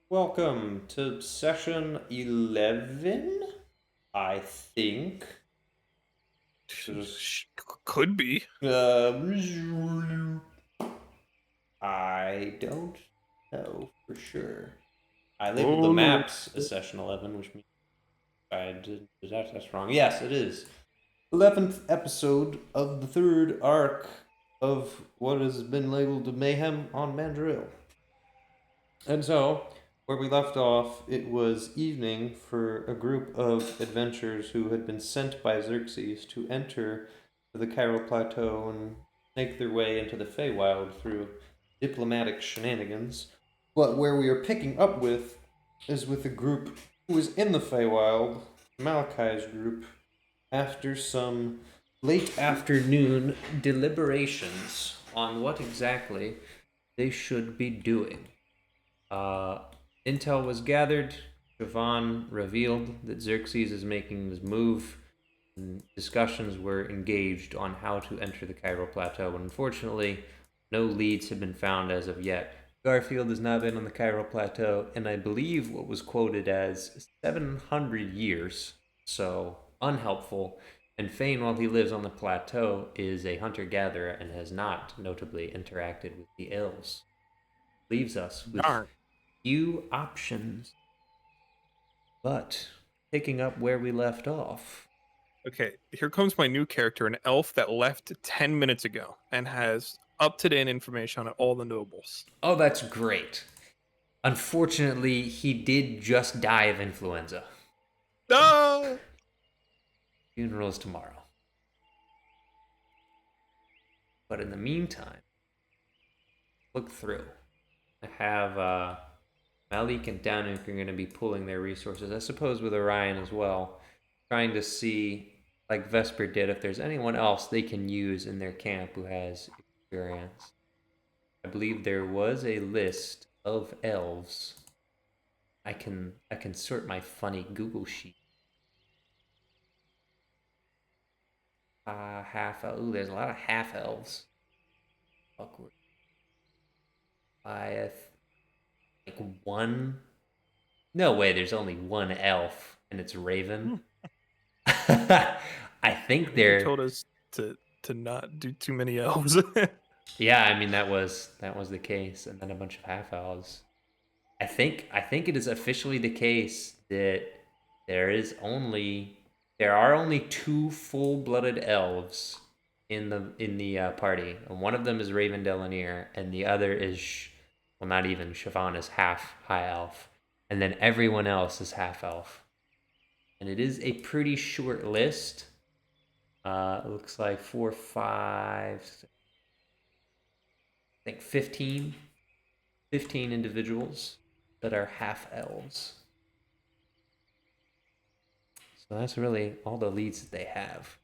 Welcome to session 11, I think. Could be. I don't know for sure. I labeled the Oh, no. maps as session 11, which means I did that's wrong. Yes, it is. 11th episode of the third arc of what has been labeled Mayhem on Mandril. And so, where we left off, it was evening for a group of adventurers who had been sent by Xerxes to enter the Cairo Plateau and make their way into the feywild through diplomatic shenanigans. But where we are picking up with is with a group who is in the feywild, Malachi's group, after some late afternoon deliberations on what exactly they should be doing. Uh, Intel was gathered. Siobhan revealed that Xerxes is making this move. And discussions were engaged on how to enter the Cairo Plateau, and unfortunately, no leads have been found as of yet. Garfield has not been on the Cairo Plateau, and I believe what was quoted as 700 years, so unhelpful. And Fane, while he lives on the plateau, is a hunter gatherer and has not notably interacted with the elves. Leaves us with Darn. few options, but picking up where we left off. Okay, here comes my new character, an elf that left 10 minutes ago and has up-to-date information on all the nobles. Oh, that's great. Unfortunately, he did just die of influenza. No! Funeral is tomorrow. But in the meantime, look through. I have Malik and Danuk are going to be pulling their resources, I suppose with Orion as well, trying to see, like Vesper did, if there's anyone else they can use in their camp who has experience. I believe there was a list of elves. I can sort my funny Google sheet. Half. Ooh, there's a lot of half elves. Awkward. I like one. No way. There's only one elf, and it's Raven. I think He they're. told us to not do too many elves. Yeah, I mean that was the case, and then a bunch of half elves. I think it is officially the case that there is only there are only two full-blooded elves in the party, and one of them is Raven Delanere, and the other is well, not even Siobhan is half high elf, and then everyone else is half elf, and it is a pretty short list. It looks like 4, 5, I think 15 individuals that are half elves. So that's really all the leads that they have.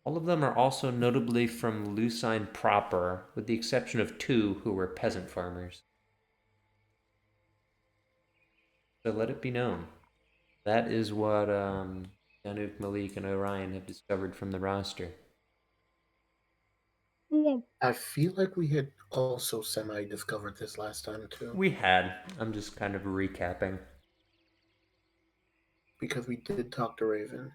All of them are also notably from Lucine proper, with the exception of 2 who were peasant farmers. So let it be known. That is what Danuk, Malik, and Orion have discovered from the roster. I feel like we had also semi-discovered this last time too, We had. I'm just kind of recapping. because we did talk to Raven.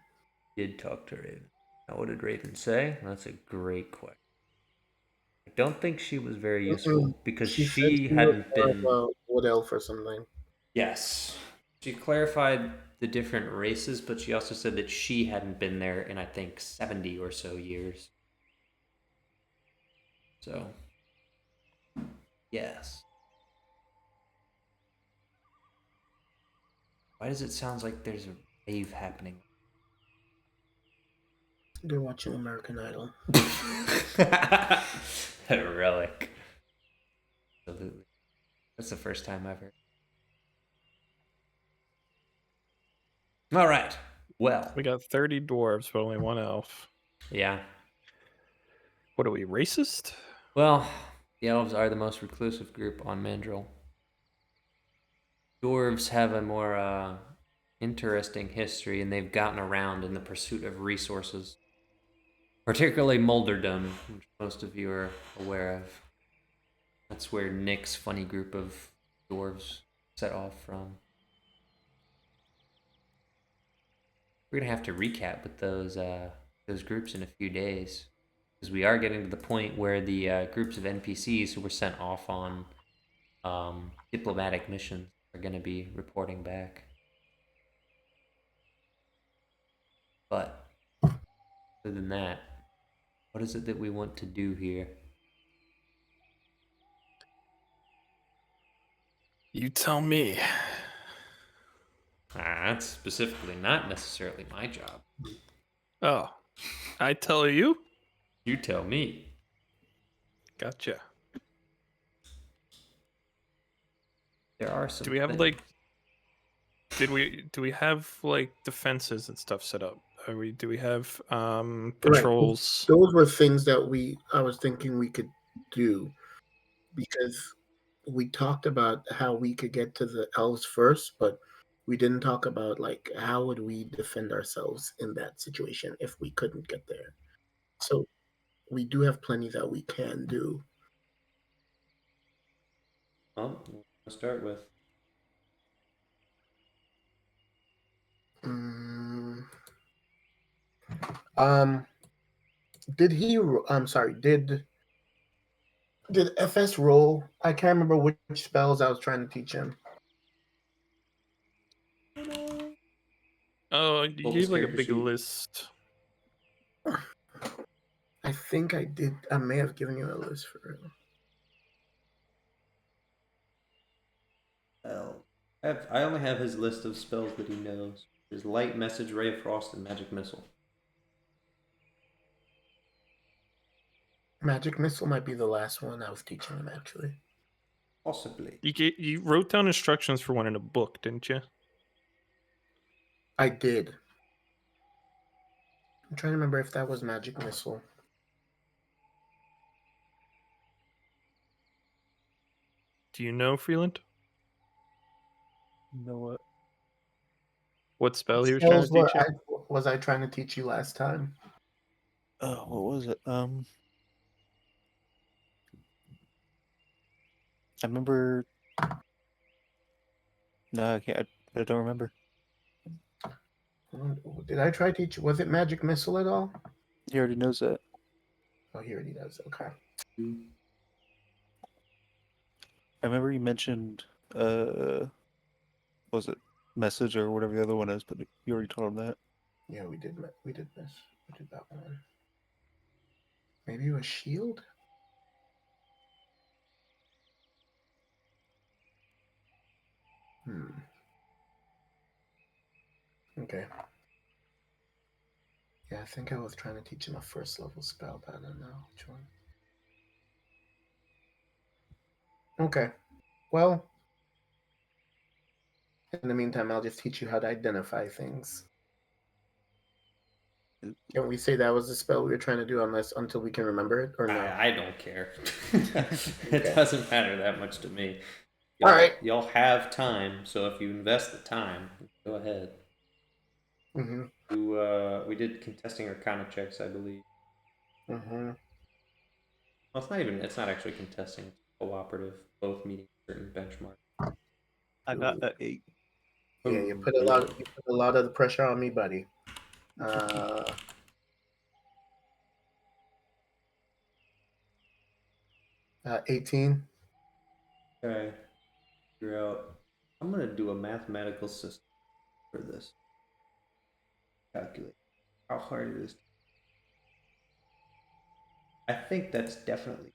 Did talk to Raven. Now, what did Raven say? That's a great question. I don't think she was very useful because She said she she was hadn't more been. of a wood elf or something. Yes. She clarified the different races, but she also said that she hadn't been there in, I think, 70 or so years. So, yes. Why does it sound like there's a rave happening? They're watching American Idol. A relic. Absolutely. That's the first time I've heard. All right. Well, We got 30 dwarves, but only one elf. yeah. What are we, racist? Well, the elves are the most reclusive group on Mandril. Dwarves have a more interesting history, and they've gotten around in the pursuit of resources, particularly Molderdom, which most of you are aware of. That's where Nick's funny group of dwarves set off from. We're gonna have to recap with those groups in a few days, because we are getting to the point where the groups of NPCs who were sent off on diplomatic missions are gonna be reporting back. But other than that, what is it that we want to do here? You tell me. That's specifically not necessarily my job. Oh, I tell you? You tell me. Gotcha. There are some. Do we have things. like do we have like defenses and stuff set up? Do we have patrols? Those were things that I was thinking we could do, because we talked about how we could get to the elves first, but we didn't talk about like how would we defend ourselves in that situation if we couldn't get there. So we do have plenty that we can do. Well, we'll start with. Mm, um, did he? I'm sorry. Did FS roll? I can't remember which spells I was trying to teach him. Oh, you What was gave like a character big sheet? list. I think I did. I may have given you a list for it. Well, I only have his list of spells that he knows. There's Light, Message, Ray of Frost, and Magic Missile. Magic Missile might be the last one I was teaching him, actually. Possibly. You wrote down instructions for one in a book, didn't you? I did. I'm trying to remember if that was Magic Missile. Do you know Freeland? You know what? What spell he was trying to teach you? Was I trying to teach you last time? Oh, what was it? I remember. No, I can't. I don't remember. Did I try to teach you? Was it Magic Missile at all? He already knows that. Oh, he already does. Okay. I remember you mentioned, what was it Message or whatever the other one is, but you already told him that. Yeah, we did this. We did that one. Maybe it was Shield? Okay. Yeah, I think I was trying to teach him a first level spell, but I don't know which one. Okay. Well, in the meantime, I'll just teach you how to identify things. Can we say that was the spell we were trying to do until we can remember it, or no? I don't care. It doesn't matter that much to me. All right. Y'all have time, so if you invest the time, go ahead. Mm-hmm. We did contesting Arcana checks, I believe. Mm-hmm. Well, it's not actually contesting, it's cooperative, both meeting certain benchmarks. I got an 8. Yeah, you put a lot of the pressure on me, buddy. 18. Okay. Figure out. I'm gonna do a mathematical system for this. Calculate how hard it is. I think that's definitely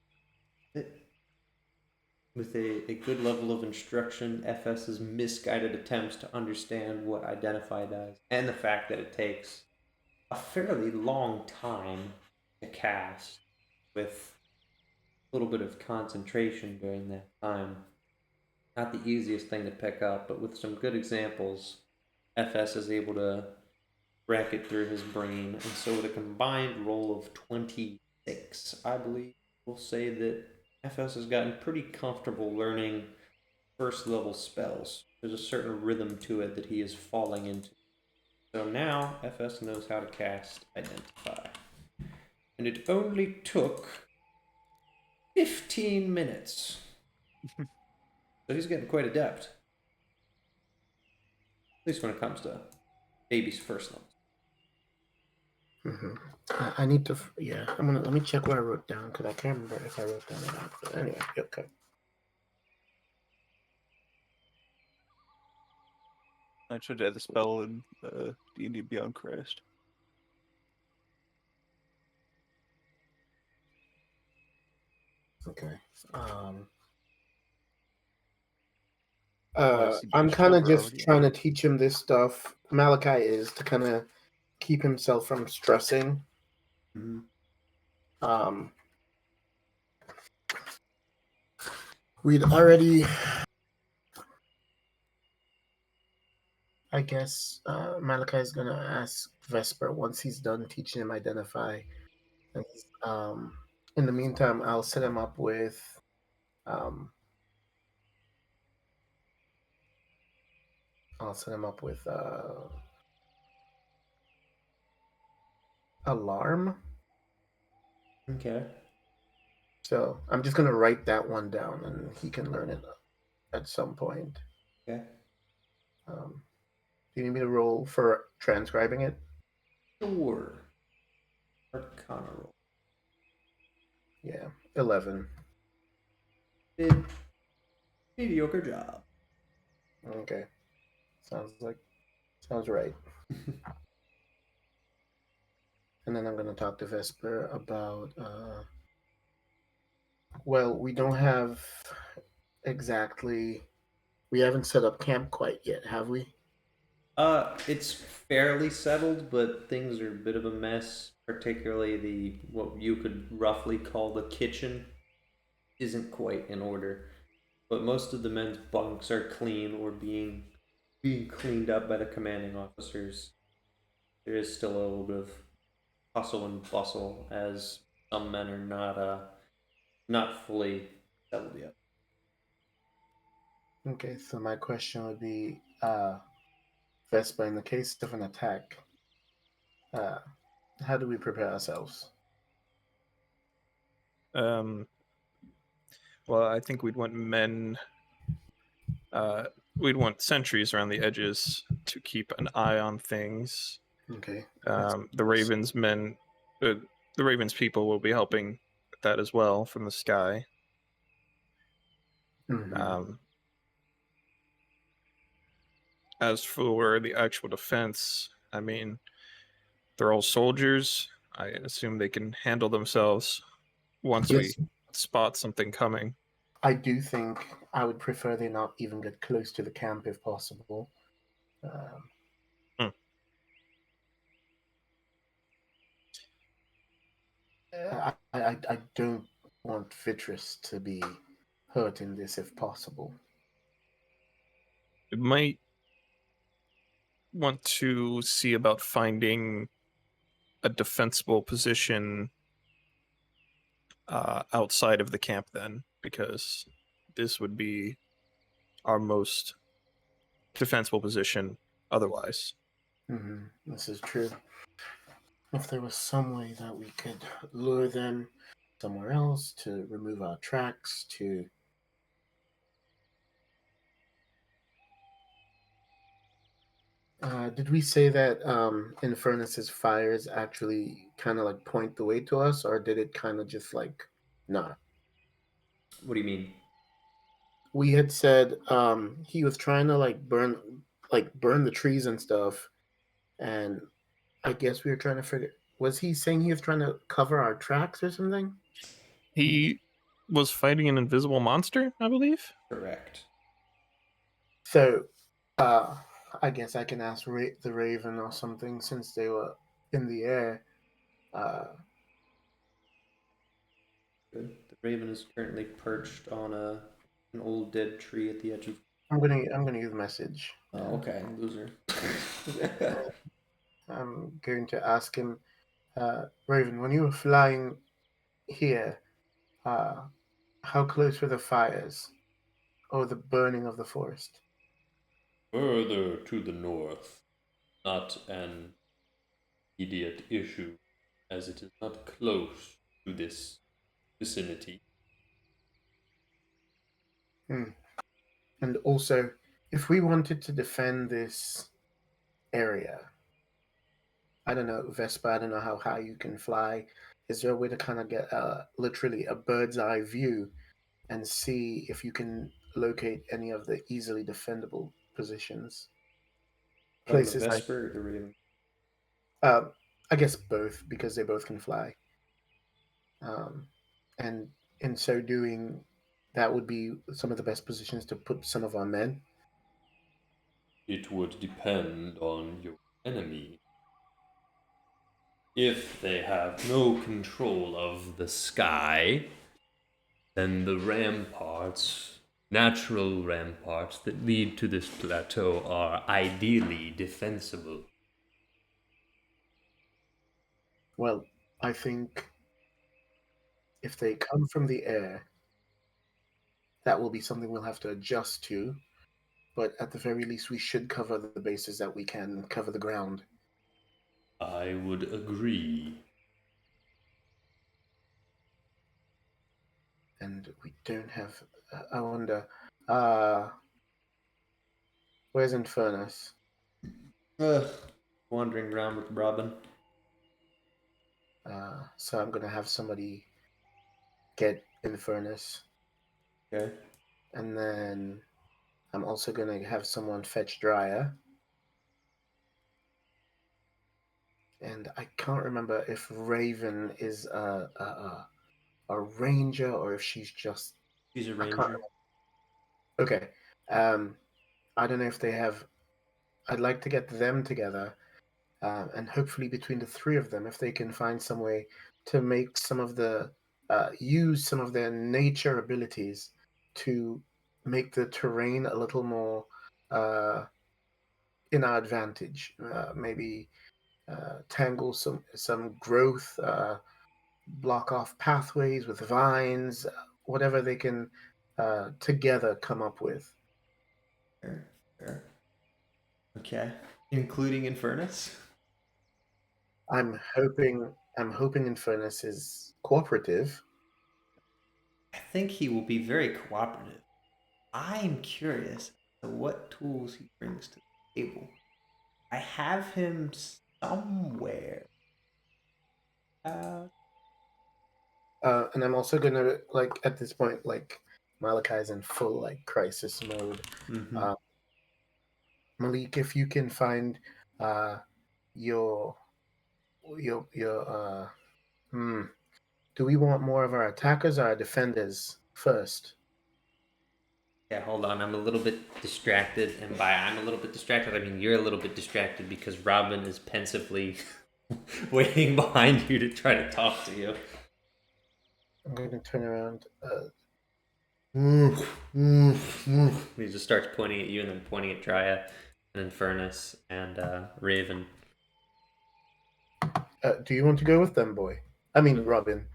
it. With a good level of instruction, FS's misguided attempts to understand what identify does, and the fact that it takes a fairly long time to cast with a little bit of concentration during that time. Not the easiest thing to pick up, but with some good examples, FS is able to rack it through his brain. And so, with a combined roll of 26, I believe we'll say that FS has gotten pretty comfortable learning first level spells. There's a certain rhythm to it that he is falling into. So now FS knows how to cast Identify. And it only took 15 minutes. So he's getting quite adept. least when it comes to baby's first levels. I need to. Yeah, let me check what I wrote down because I can't remember if I wrote down or not. But anyway, okay. I tried to add the spell in D&D Beyond Christ. Okay. I see I'm Beast kind of Trevor just already trying to in. teach him this stuff. Malachi is to kind of keep himself from stressing. Mm-hmm. We'd already, I guess, Malachi is gonna ask Vesper once he's done teaching him identify. And, in the meantime, I'll set him up with. I'll set him up with alarm. Okay. So I'm just gonna write that one down, and he can learn it at some point. Okay. Do you need me to roll for transcribing it? Sure. Arcana roll. Yeah, 11. Did mediocre job. Okay, sounds right. And then I'm gonna talk to Vesper about. Well, we don't have exactly. We haven't set up camp quite yet, have we? It's fairly settled, but things are a bit of a mess. Particularly the what you could roughly call the kitchen isn't quite in order. But most of the men's bunks are clean or being cleaned up by the commanding officers. There is still a little bit of hustle and bustle as some men are not fully settled yet. Okay, so my question would be, Vesper, in the case of an attack, how do we prepare ourselves? Well, I think we'd want men. We'd want sentries around the edges to keep an eye on things. Okay. The Ravens men, the Ravens people will be helping with that as well from the sky. Mm-hmm. As for the actual defense, I mean, they're all soldiers. I assume they can handle themselves once we Yes, spot something coming. I do think I would prefer they not even get close to the camp if possible. Hmm. I don't want Vitrus to be hurt in this if possible. We might want to see about finding a defensible position outside of the camp then, because this would be our most defensible position otherwise. Mm-hmm. This is true. If there was some way that we could lure them somewhere else to remove our tracks, to did we say that Infernus's fires actually kind of like point the way to us, or did it kind of just like not? What do you mean? We had said he was trying to burn the trees and stuff, and I guess we were trying to figure. Was he saying he was trying to cover our tracks or something? He was fighting an invisible monster, I believe. Correct. So, I guess I can ask the Raven or something since they were in the air. Good. The raven is currently perched on an old dead tree at the edge of. I'm gonna use message. Oh, okay, loser. I'm going to ask him, Raven, when you were flying here, how close were the fires or the burning of the forest? Further to the north, not an immediate issue, as it is not close to this vicinity. And also, if we wanted to defend this area. I don't know, Vespa, I don't know how high you can fly. Is there a way to kind of get literally a bird's eye view and see if you can locate any of the easily defendable positions? From the Places like, Vesper or the Raven? I guess both, because they both can fly. And in so doing, that would be some of the best positions to put some of our men. It would depend on your enemy. If they have no control of the sky, then the ramparts, natural ramparts that lead to this plateau, are ideally defensible. Well, I think if they come from the air, that will be something we'll have to adjust to. But at the very least, we should cover the bases that we can cover the ground. I would agree. And we don't have. I wonder. Where's Infernus? Wandering around with Robin. So I'm gonna have somebody get Infernus, Okay. and then I'm also gonna have someone fetch Drya. And I can't remember if Raven is a ranger or if she's just. She's a I can't ranger. Okay. I don't know if they have. I'd like to get them together, and hopefully between the three of them, if they can find some way to make some of the use some of their nature abilities to make the terrain a little more in our advantage. Maybe tangle some growth, block off pathways with vines, whatever they can together come up with. Fair. Okay. Including Infernus? I'm hoping Infernus is cooperative. I think he will be very cooperative. I'm curious as to what tools he brings to the table. I have him somewhere. And I'm also gonna at this point Malachi's in full crisis mode. Mm-hmm. Malik, if you can find your do we want more of our attackers or our defenders first? Yeah, hold on. I'm a little bit distracted, and by I'm a little bit distracted, I mean you're a little bit distracted because Robin is pensively waiting behind you to try to talk to you. I'm going to turn around. He just starts pointing at you and then pointing at Drya and Infernus and Raven. Do you want to go with them, boy? I mean, Robin.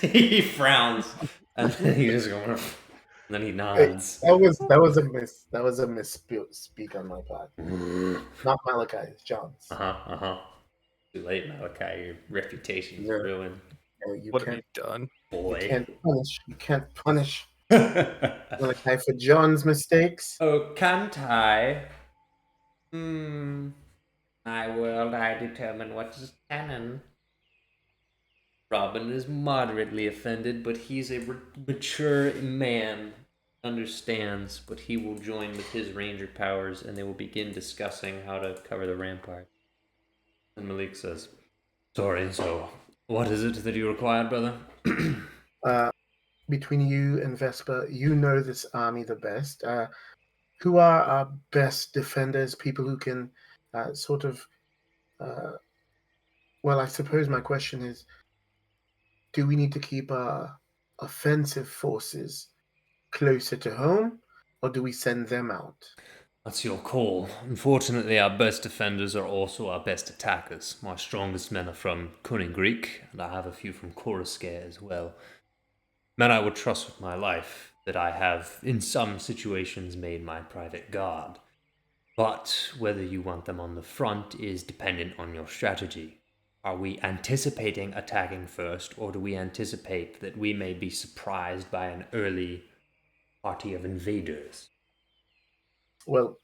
He frowns and then he just goes, and then he nods. That was a misspeak on my part. Not Malachi, it's John's. Too late, Malachi. Your reputation's ruined. You What have can't, you done? Boy. You can't punish Malachi for John's mistakes. Oh, can't I? My world, I determine what is canon. Robin is moderately offended, but he's a mature man. Understands, but he will join with his ranger powers and they will begin discussing how to cover the rampart. And Malik says, sorry, so what is it that you require, brother? Between you and Vespa, you know this army the best. Who are our best defenders? People who can well, I suppose my question is, do we need to keep our offensive forces closer to home, or do we send them out? That's your call. Unfortunately, our best defenders are also our best attackers. My strongest men are from Cunning Greek, and I have a few from Coruscant as well. Men I would trust with my life, that I have, in some situations, made my private guard. But whether you want them on the front is dependent on your strategy. Are we anticipating attacking first, or do we anticipate that we may be surprised by an early party of invaders? Well,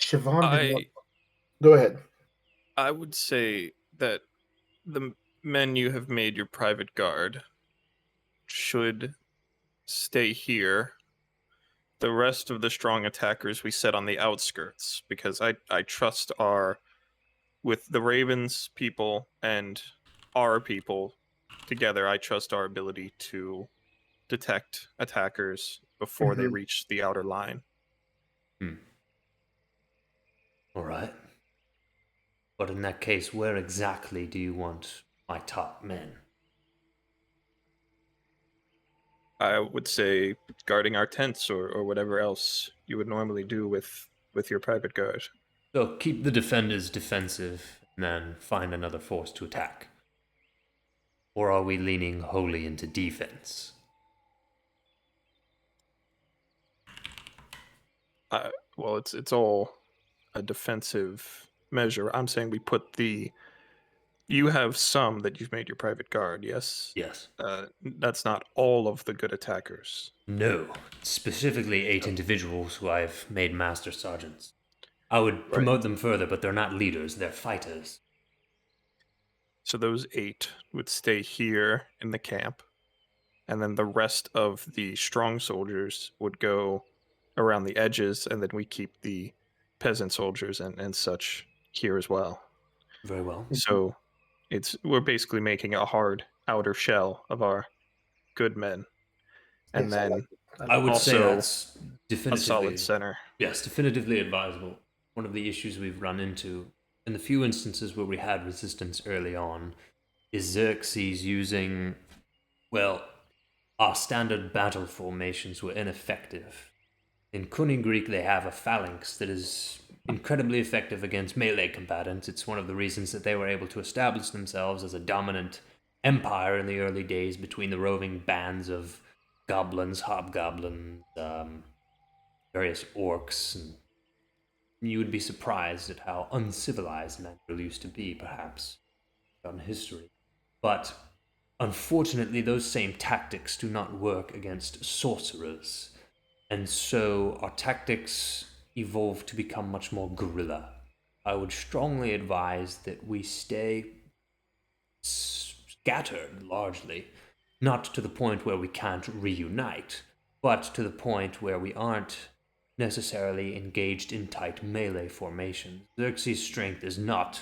Siobhan did not. I Go ahead. I would say that the men you have made your private guard should stay here. The rest of the strong attackers we set on the outskirts, because I trust our, with the Ravens people and our people together, I trust our ability to detect attackers before they Mhm. reach the outer line. All right. But in that case, where exactly do you want my top men? I would say guarding our tents or whatever else you would normally do with your private guard. So keep the defenders defensive and then find another force to attack. Or are we leaning wholly into defense? Well, it's all a defensive measure. I'm saying we put the. You have some that you've made your private guard, yes? Yes. That's not all of the good attackers. No. Specifically 8 individuals who I've made master sergeants. I would Right. promote them further, but they're not leaders, they're fighters. So those 8 would stay here in the camp, and then the rest of the strong soldiers would go around the edges, and then we keep the peasant soldiers and such here as well. Very well. So we're basically making a hard outer shell of our good men, and Yes, I then like it. I would say also that's a definitively solid center. Yes, definitively advisable. One of the issues we've run into in the few instances where we had resistance early on is Xerxes using, well, our standard battle formations were ineffective. In Cunning Greek, they have a phalanx that is incredibly effective against melee combatants. It's one of the reasons that they were able to establish themselves as a dominant empire in the early days between the roving bands of goblins, hobgoblins, various orcs, and you would be surprised at how uncivilized Mandril used to be, perhaps, on history. But unfortunately, those same tactics do not work against sorcerers, and so our tactics evolve to become much more guerrilla. I would strongly advise that we stay scattered largely, not to the point where we can't reunite, but to the point where we aren't necessarily engaged in tight melee formations. Xerxes' strength is not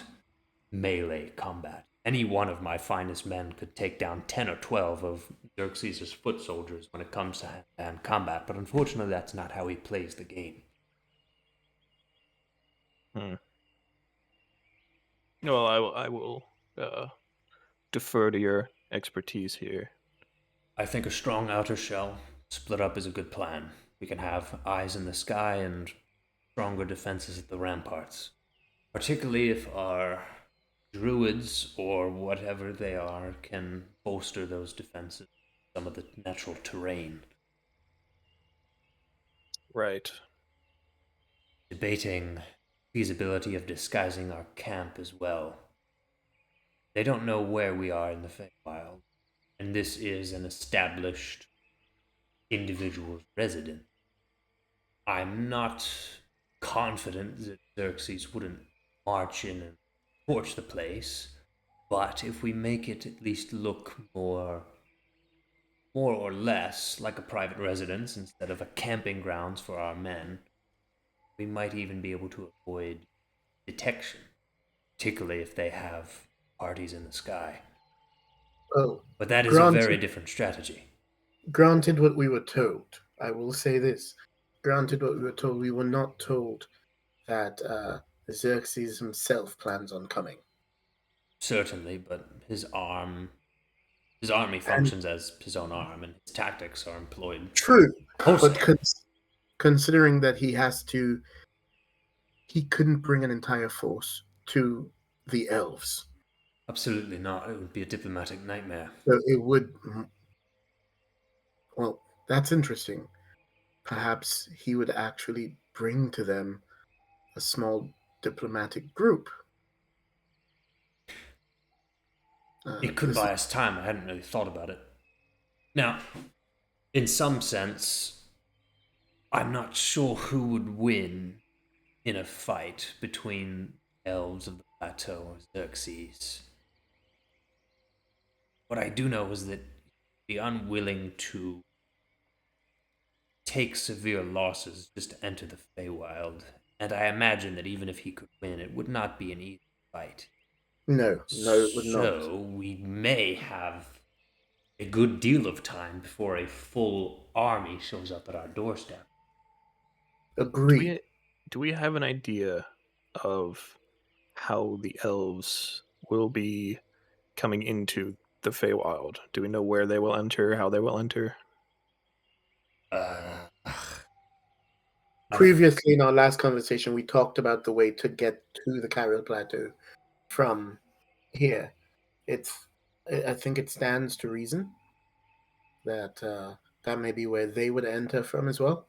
melee combat. Any one of my finest men could take down 10 or 12 of Xerxes' foot soldiers when it comes to hand-to-hand combat, but unfortunately that's not how he plays the game. Well, I will defer to your expertise here. I think a strong outer shell, split up, is a good plan. We can have eyes in the sky and stronger defenses at the ramparts. Particularly if our druids, or whatever they are, can bolster those defenses, some of the natural terrain. Right. Debating feasibility of disguising our camp as well. They don't know where we are in the feywild, and this is an established individual's residence. I'm not confident that Xerxes wouldn't march in and torch the place, but if we make it at least look more or less like a private residence instead of a camping grounds for our men, we might even be able to avoid detection, particularly if they have parties in the sky. Oh, But that is a very different strategy. granted what we were told, I will say this. Granted what we were told, we were not told that Xerxes himself plans on coming. Certainly, but his army functions as his own arm, and his tactics are employed. True, Wholesale. but considering that he couldn't bring an entire force to the elves. Absolutely not. It would be a diplomatic nightmare. So it would. Well, that's interesting. Perhaps he would actually bring to them a small diplomatic group. It could buy us time. I hadn't really thought about it. Now, in some sense, I'm not sure who would win in a fight between elves of the plateau of Xerxes. What I do know is that he'd be unwilling to take severe losses just to enter the Feywild, and I imagine that even if he could win, it would not be an easy fight. No, it would not. So we may have a good deal of time before a full army shows up at our doorstep. Agreed. Do we have an idea of how the elves will be coming into the Feywild? Do we know where they will enter, how they will enter? Uh, Previously, in our last conversation, we talked about the way to get to the Carriel Plateau from here. I think it stands to reason that that may be where they would enter from as well.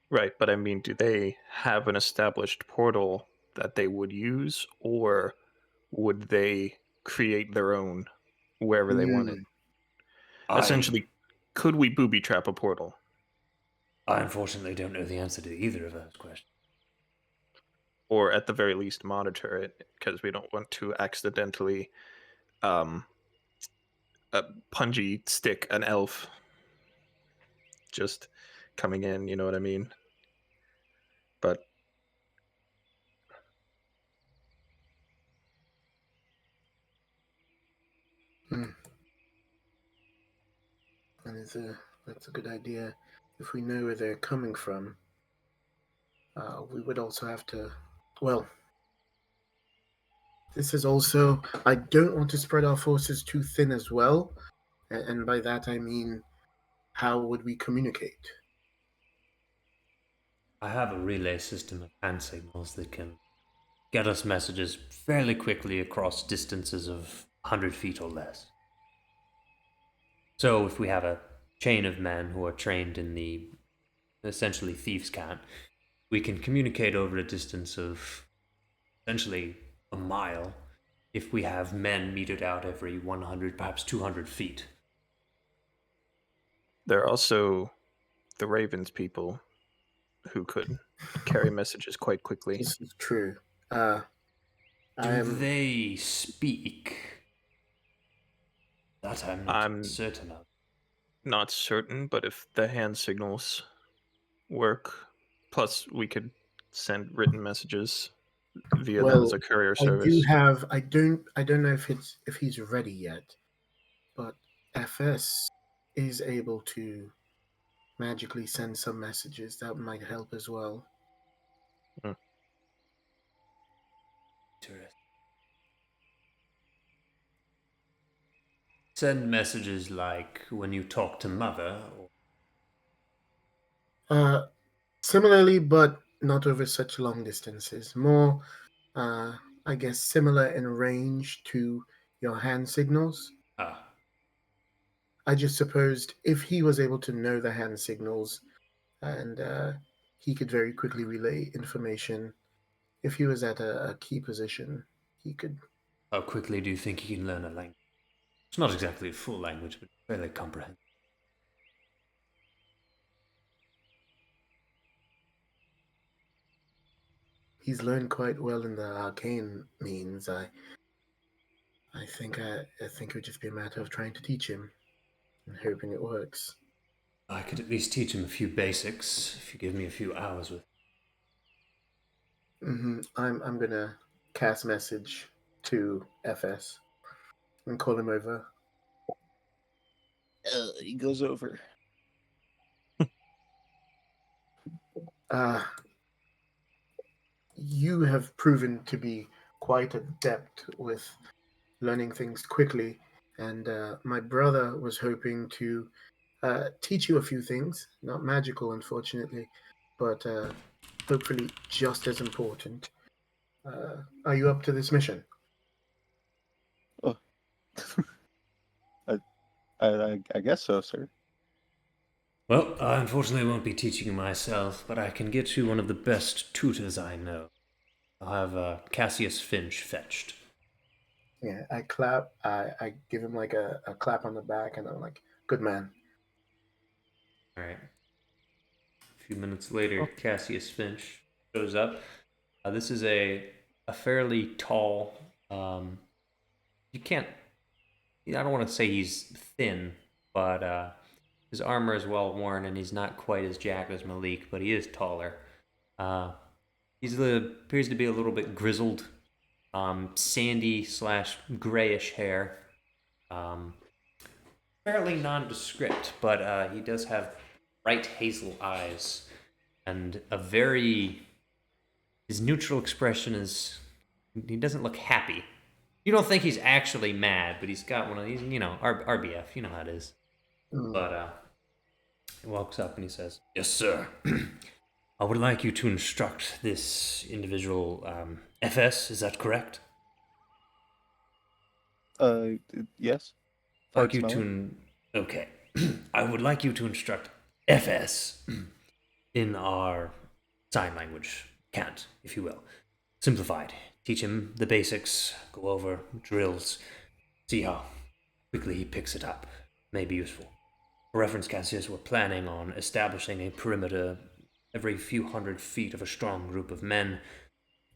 Right, but I mean, do they have an established portal that they would use, or would they create their own wherever they wanted? Essentially, could we booby trap a portal? I unfortunately don't know the answer to either of those questions. Or at the very least monitor it, because we don't want to accidentally um punji stick an elf just coming in, you know what I mean? But And that's a good idea. If we know where they're coming from, we would also have to. Well, this is also. I don't want to spread our forces too thin as well, and by that I mean, how would we communicate? I have a relay system of hand signals that can get us messages fairly quickly across distances of 100 feet or less. So if we have a chain of men who are trained in the essentially thieves' cant, we can communicate over a distance of essentially a mile if we have men metered out every 100, perhaps 200 feet. there are also the Ravens people who could carry messages quite quickly. This is true. Do I'm they speak? That I'm not I'm certain of. not certain, but if the hand signals work, plus we could send written messages via them as well. a courier I do service. have. I don't know if he's ready yet, but FS is able to magically send some messages that might help as well. Hmm. Interesting. Send messages like when you talk to mother, or Similarly, but not over such long distances. More, I guess, similar in range to your hand signals. ah, I just supposed if he was able to know the hand signals and he could very quickly relay information, if he was at a key position, he could. how quickly do you think he can learn a language? It's not exactly a full language, but fairly comprehensive. He's learned quite well in the arcane means. I think it would just be a matter of trying to teach him and hoping it works. I could at least teach him a few basics if you give me a few hours with. I'm gonna cast message to FS and call him over. He goes over. You have proven to be quite adept with learning things quickly, and my brother was hoping to teach you a few things. Not magical, unfortunately, but hopefully just as important. Are you up to this mission? Oh, I guess so, sir. Well, I unfortunately won't be teaching myself, but I can get you one of the best tutors I know. I'll have Cassius Finch fetched. Yeah, I clap. I give him like a clap on the back, and I'm like, "Good man." All right. A few minutes later, Oh. Cassius Finch shows up. This is a fairly tall. You can't. I don't want to say he's thin, but his armor is well worn, and he's not quite as jacked as Malik, but he is taller. He's appears to be a little bit grizzled, sandy slash grayish hair. Fairly nondescript, but he does have bright hazel eyes and a very. His neutral expression is. He doesn't look happy. You don't think he's actually mad, but he's got one of these, RBF. You know how it is. But he walks up and he says, "Yes, sir. I would like you to instruct this individual, FS. Is that correct? Yes. Like you Smelling? to. Okay. I would like you to instruct FS in our sign language, cant, if you will. Simplified. Teach him the basics, go over drills, see how quickly he picks it up. May be useful. For reference, Cassius, we're planning on establishing a perimeter every few hundred feet of a strong group of men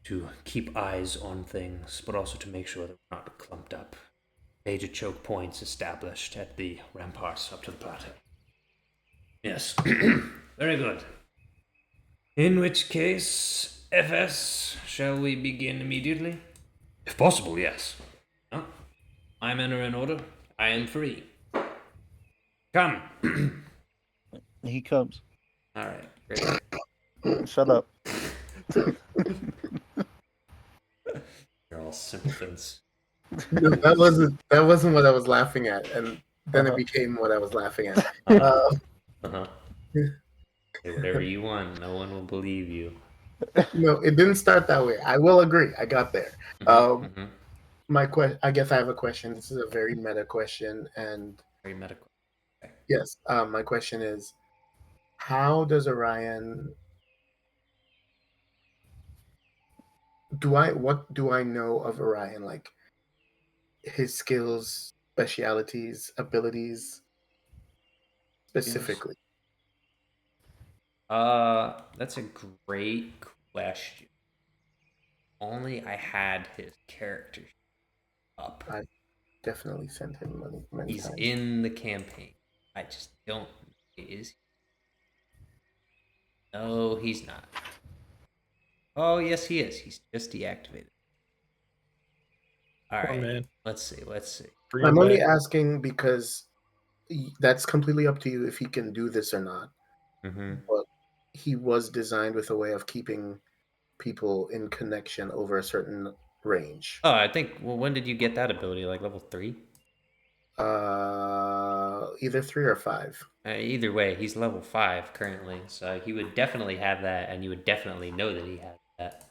to keep eyes on things, but also to make sure that we're not clumped up. Major choke points established at the ramparts up to the plateau." Yes. Very good. In which case, FS, shall we begin immediately? If possible, yes. Huh? My men are in order. I am free. Come. He comes. All right, great. Shut up. You're all simpletons. No, that wasn't what I was laughing at, and then it became what I was laughing at. Uh-huh. Say whatever you want. No one will believe you. No, it didn't start that way. I will agree. I got there. Mhm. I guess I have a question. This is a very meta question, and Very medical. yes, my question is, how does Orion? What do I know of Orion? Like his skills, specialities, abilities, specifically. That's a great question. Only I had his character up. I definitely sent him many He's times. in the campaign. I just don't. Is he? No, he's not. Oh, yes, he is. He's just deactivated. All Poor right. man. Let's see. Bring I'm him only back. asking because that's completely up to you if he can do this or not. Mm-hmm. But he was designed with a way of keeping people in connection over a certain range. Oh, I think. Well, when did you get that ability? Like level 3? Either 3 or 5. Either way, he's level 5 currently, so he would definitely have that, and you would definitely know that he has that.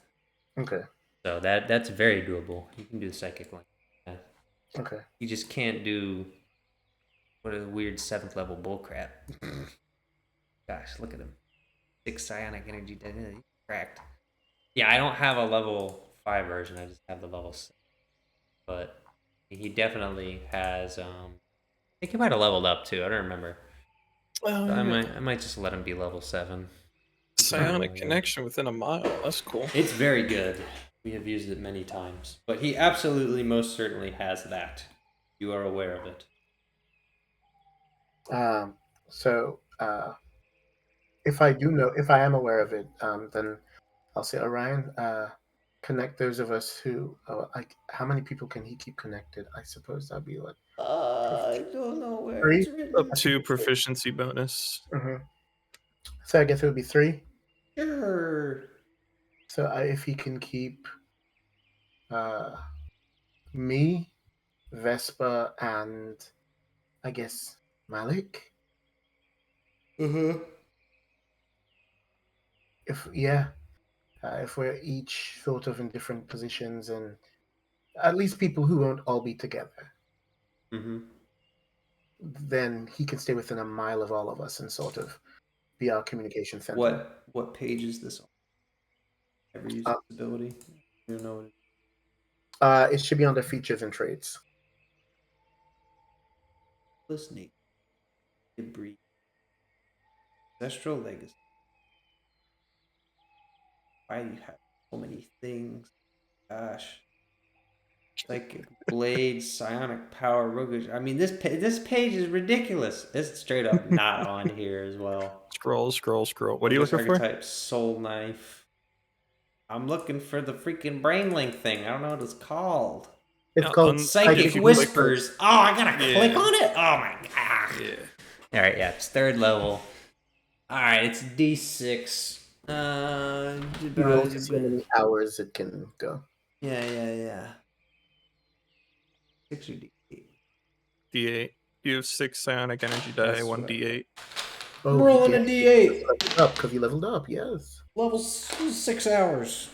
Okay. So that's very doable. You can do the psychic one. Yeah. Okay. You just can't do what a weird 7th level bullcrap. Gosh, look at him. 6 psionic energy. He's cracked. Yeah, I don't have a level 5 version. I just have the level 6. But he definitely has. I think he might have leveled up too. I don't remember. Oh, So I yeah. might just let him be level 7. Psionic connection within a mile. That's cool. It's very good. We have used it many times. But he absolutely, most certainly has that. You are aware of it. So if I am aware of it, then I'll say, Orion, connect those of us who, like, how many people can he keep connected? I suppose that'd be what? I don't know where 3? it's written. Up to proficiency bonus. Mm-hmm. So I guess it would be 3. Sure. So if he can keep me, Vespa, and I guess Malik. If we're each sort of in different positions and at least people who won't all be together, then he can stay within a mile of all of us and sort of be our communication center. What page is this on? Ever use this ability? You know what it is. It should be under features and traits. Listening. Debris. Ancestral legacy. Why do you have So many things. Gosh. Psychic blades, psionic power, roguish. I mean, this page is ridiculous. It's straight up not on here as well. Scroll. What are you Roguish looking for? archetype, soul knife. I'm looking for the freaking brain link thing. I don't know what it's called. It's Yeah, called Psychic if you whispers. Oh, I gotta click Yeah. on it. Oh my god. Yeah. All right, yeah, it's 3rd level. All right, it's D6. You know how many hours it can go. Yeah. 6 or D8. D8. You have 6 psionic energy die, That's 1 what I D8. Oh, I'm rolling a D8. Up because he leveled up. Yes. Level 6 hours.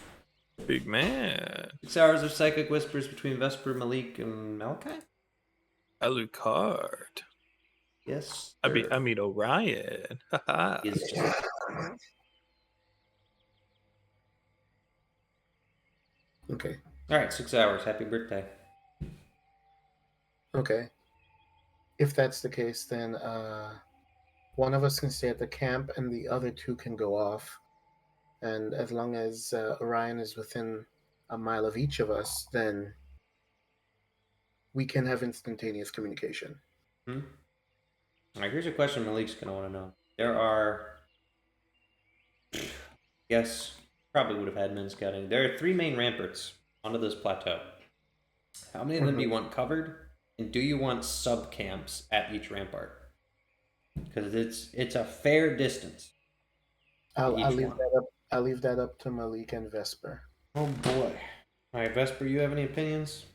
Big man. 6 hours of psychic whispers between Vesper, Malik, and Malachi? Alucard. Yes. I mean Orion. Haha. He is just... Okay. All right, 6 hours. Happy birthday. Okay. If that's the case, then one of us can stay at the camp and the other 2 can go off. And as long as Orion is within a mile of each of us, then we can have instantaneous communication. All right, here's a question Malik's going to want to know. There are... Yes, probably would have had men scouting. There are 3 main ramparts onto this plateau. How many of them do you want covered? And do you want sub-camps at each rampart? Because it's a fair distance. I'll leave that up to Malik and Vesper. Oh boy. All right, Vesper, you have any opinions?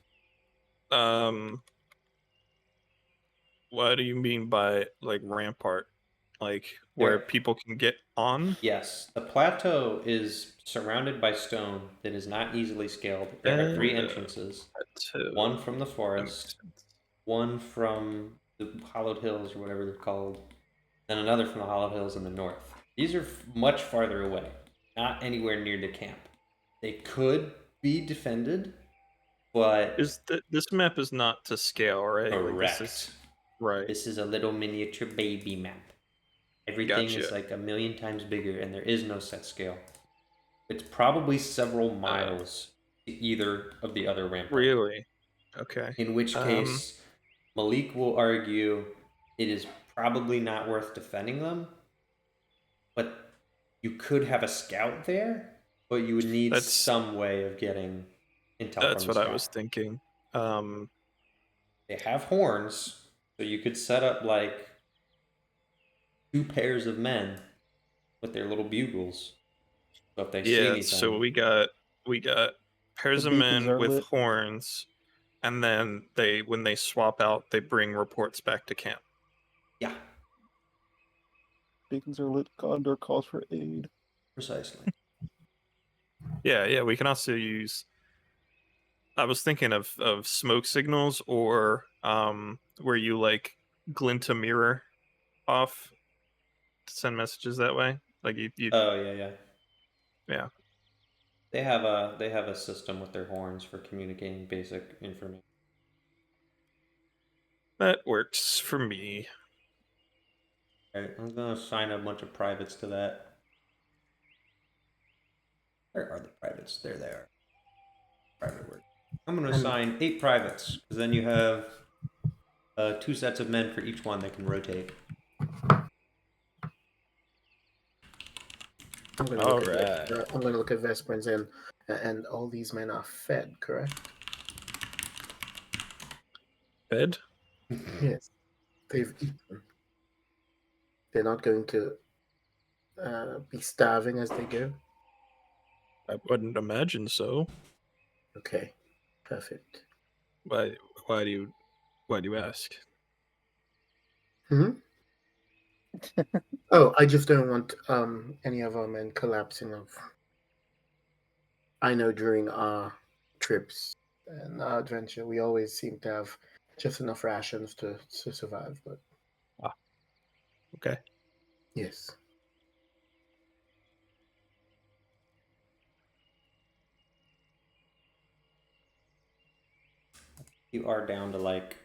What do you mean by like rampart? Like where There. people can get on? Yes, the plateau is surrounded by stone that is not easily scaled. There are 3 entrances. One from the forest, one from the hollowed hills or whatever they're called, and another from the hollowed hills in the north. These are much farther away, not anywhere near the camp. They could be defended, but This map is not to scale, right? correct. Like right. This is a little miniature baby map. Everything is Gotcha. like a million times bigger, and there is no set scale. It's probably several miles to either of the other ramparts. Really? Okay. In which case, Malik will argue it is probably not worth defending them, but you could have a scout there, but you would need some way of getting intel. That's from what the I scout. was thinking. They have horns, so you could set up like 2 pairs of men with their little bugles. So if they see anything, so we got pairs of men with horns, and then when they swap out, they bring reports back to camp. Yeah. Beacons are lit. Condor calls for aid. Precisely. Yeah. We can also use. I was thinking of smoke signals, or where you like glint a mirror off to send messages that way. Like you. Oh yeah. Yeah. They have a system with their horns for communicating basic information. That works for me. All right, I'm gonna assign a bunch of privates to that. Where are the privates? There they are. Private work. I'm gonna assign 8 privates, because then you have 2 sets of men for each one that can rotate. I'm gonna look at Vesper and say, and all these men are fed, correct? Fed? Yes, they've eaten. They're not going to be starving as they go. I wouldn't imagine so. Okay, perfect. Why do you ask? Oh, I just don't want any of our men collapsing off. I know during our trips and our adventure, we always seem to have just enough rations to survive. But okay. Yes. You are down to like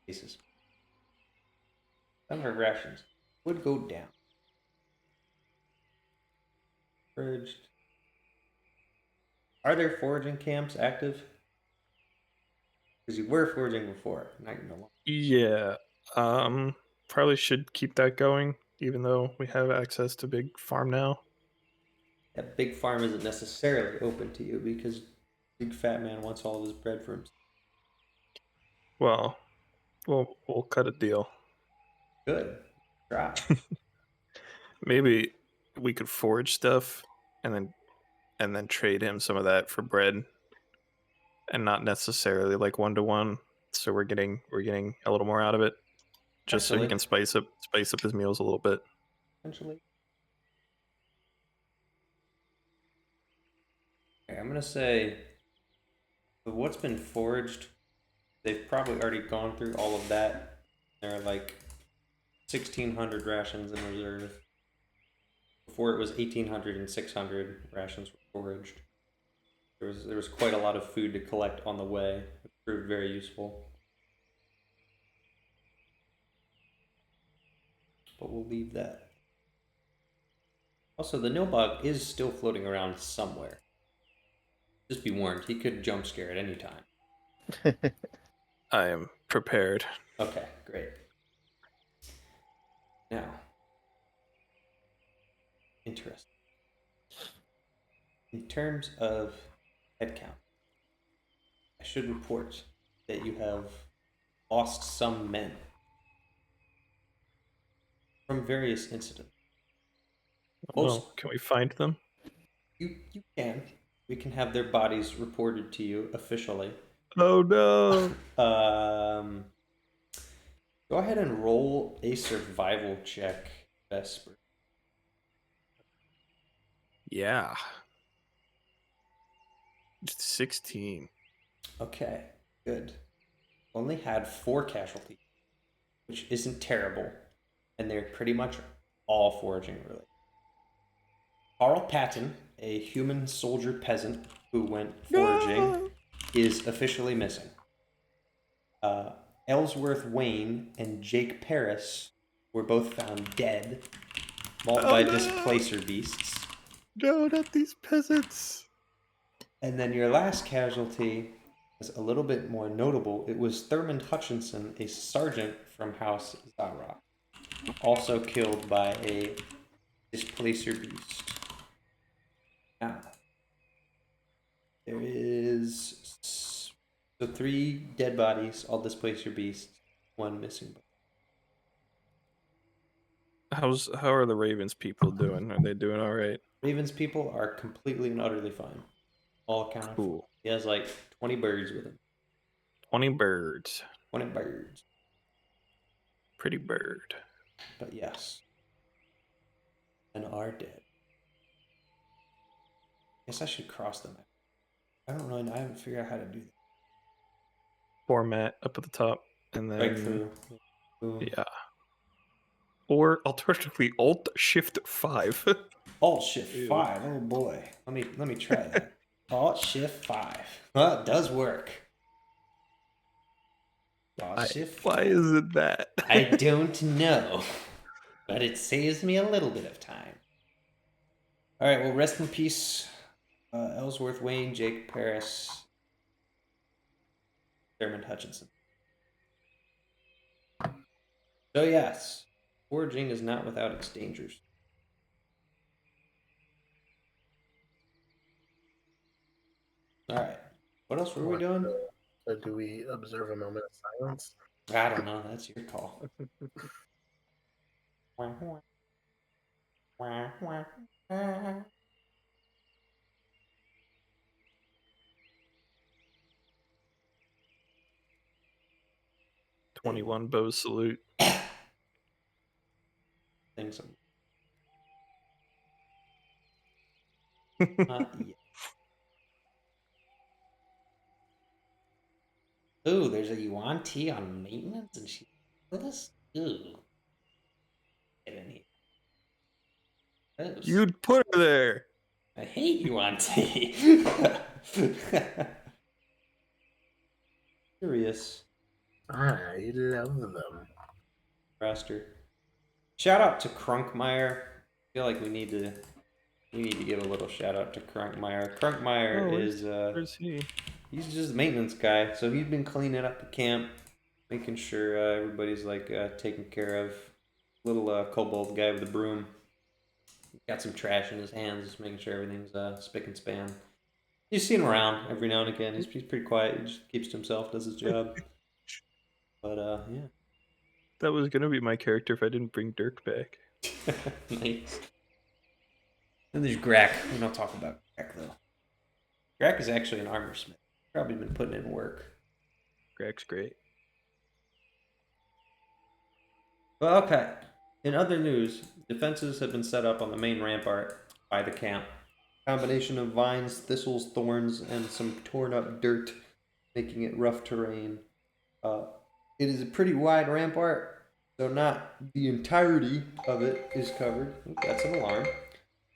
pieces. Some of our rations would go down. Foraged. Are there foraging camps active? Because you were foraging before. Now you're no longer. Yeah. Probably should keep that going, even though we have access to big farm now. That big farm isn't necessarily open to you because big fat man wants all of his bread for himself. Well, we'll cut a deal. Good. Try. Maybe we could forage stuff and then trade him some of that for bread, and not necessarily like 1-to-1. So we're getting a little more out of it, just so he can spice up his meals a little bit. Essentially. Okay, I'm gonna say with what's been foraged, they've probably already gone through all of that. There are like 1,600 rations in reserve. Before it was 1,800 and 600 rations were foraged. There was quite a lot of food to collect on the way. It proved very useful. But we'll leave that. Also, the Nilbog is still floating around somewhere. Just be warned, he could jump scare at any time. I am prepared. Okay, great. Now, interesting. In terms of headcount, I should report that you have lost some men from various incidents. Well, can we find them? You can. We can have their bodies reported to you officially. Oh no! Go ahead and roll a survival check, Vesper. Yeah. 16. Okay, good. Only had 4 casualties, which isn't terrible, and they're pretty much all foraging related. Carl Patton, a human soldier peasant who went foraging, is officially missing. Ellsworth Wayne and Jake Paris were both found dead, mauled by displacer beasts. No, not these peasants. And then your last casualty is a little bit more notable. It was Thurmond Hutchinson, a sergeant from House Zara, also killed by a displacer beast. Now, there is so 3 dead bodies, all displacer beasts, 1 missing body. How are the Ravens people doing? Are they doing all right? Ravens people are completely and utterly fine. All accounted for. Cool. He has like 20 birds with him. 20 birds. 20 birds. Pretty bird. But yes. And are dead. Guess I should cross them. I don't really know. I haven't figured out how to do that. Format up at the top, and then Right through. Boom. yeah. Or alternatively, Alt Shift 5. Alt Shift 5. Oh boy. Let me try that. Alt Shift 5. Well, it does work. Alt Shift 5. Why is it that? I don't know. But it saves me a little bit of time. Alright, well, rest in peace. Ellsworth Wayne, Jake Paris, Thurmond Hutchinson. So yes, foraging is not without its dangers. Alright, what else were we doing? Do we observe a moment of silence? I don't know, that's your call. "21 bow salute." Things not yet. Ooh, there's a Yuan T on maintenance and she's with us? Ooh. Get in here. Gross. You'd put her there. I hate Yuan T. Curious. I love them. Raster. Shout out to Crunkmeyer. I feel like we need to We need to give a little shout out to Crunkmeyer. Crunkmeyer is Where's he? he's just a maintenance guy, so he's been cleaning up the camp, making sure everybody's like taken care of. Little kobold guy with a broom. Got some trash in his hands, just making sure everything's spick and span. You see him around every now and again. He's pretty quiet. He just keeps to himself, does his job. But yeah. That was gonna be my character if I didn't bring Dirk back. Nice. Then there's Grack. We don't talk about Grack though. Grack is actually an armor smith. Probably been putting in work. Greg's great. Well, okay. In other news, defenses have been set up on the main rampart by the camp. Combination of vines, thistles, thorns, and some torn up dirt, making it rough terrain. It is a pretty wide rampart, so not the entirety of it is covered. Ooh, that's an alarm.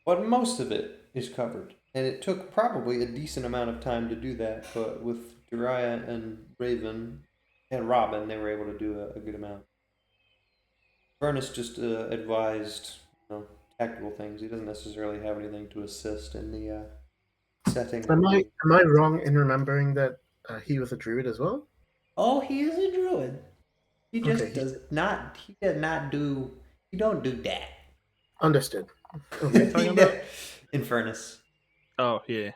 But most of it is covered. And it took probably a decent amount of time to do that, but with Jiraiya and Raven and Robin, they were able to do a good amount. Furnace just advised, tactical things. He doesn't necessarily have anything to assist in the setting. Am I wrong in remembering that he was a druid as well? Oh, he is a druid. He just Okay. does not. He does not do. He don't do that. Understood. Okay. Talking about? Infernus. Oh yeah.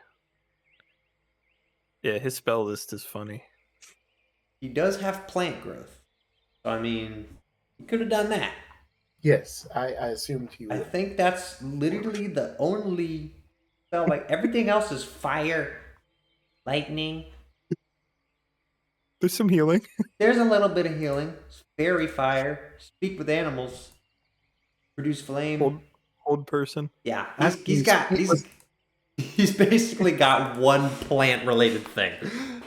Yeah, his spell list is funny. He does have plant growth. So, I mean, he could have done that. Yes, I assumed he I would. think that's literally the only spell. Like everything else is fire, lightning. There's some healing. There's a little bit of healing. Fairy fire. Speak with animals. Produce flame. Old person. Yeah, he's basically got one plant related thing.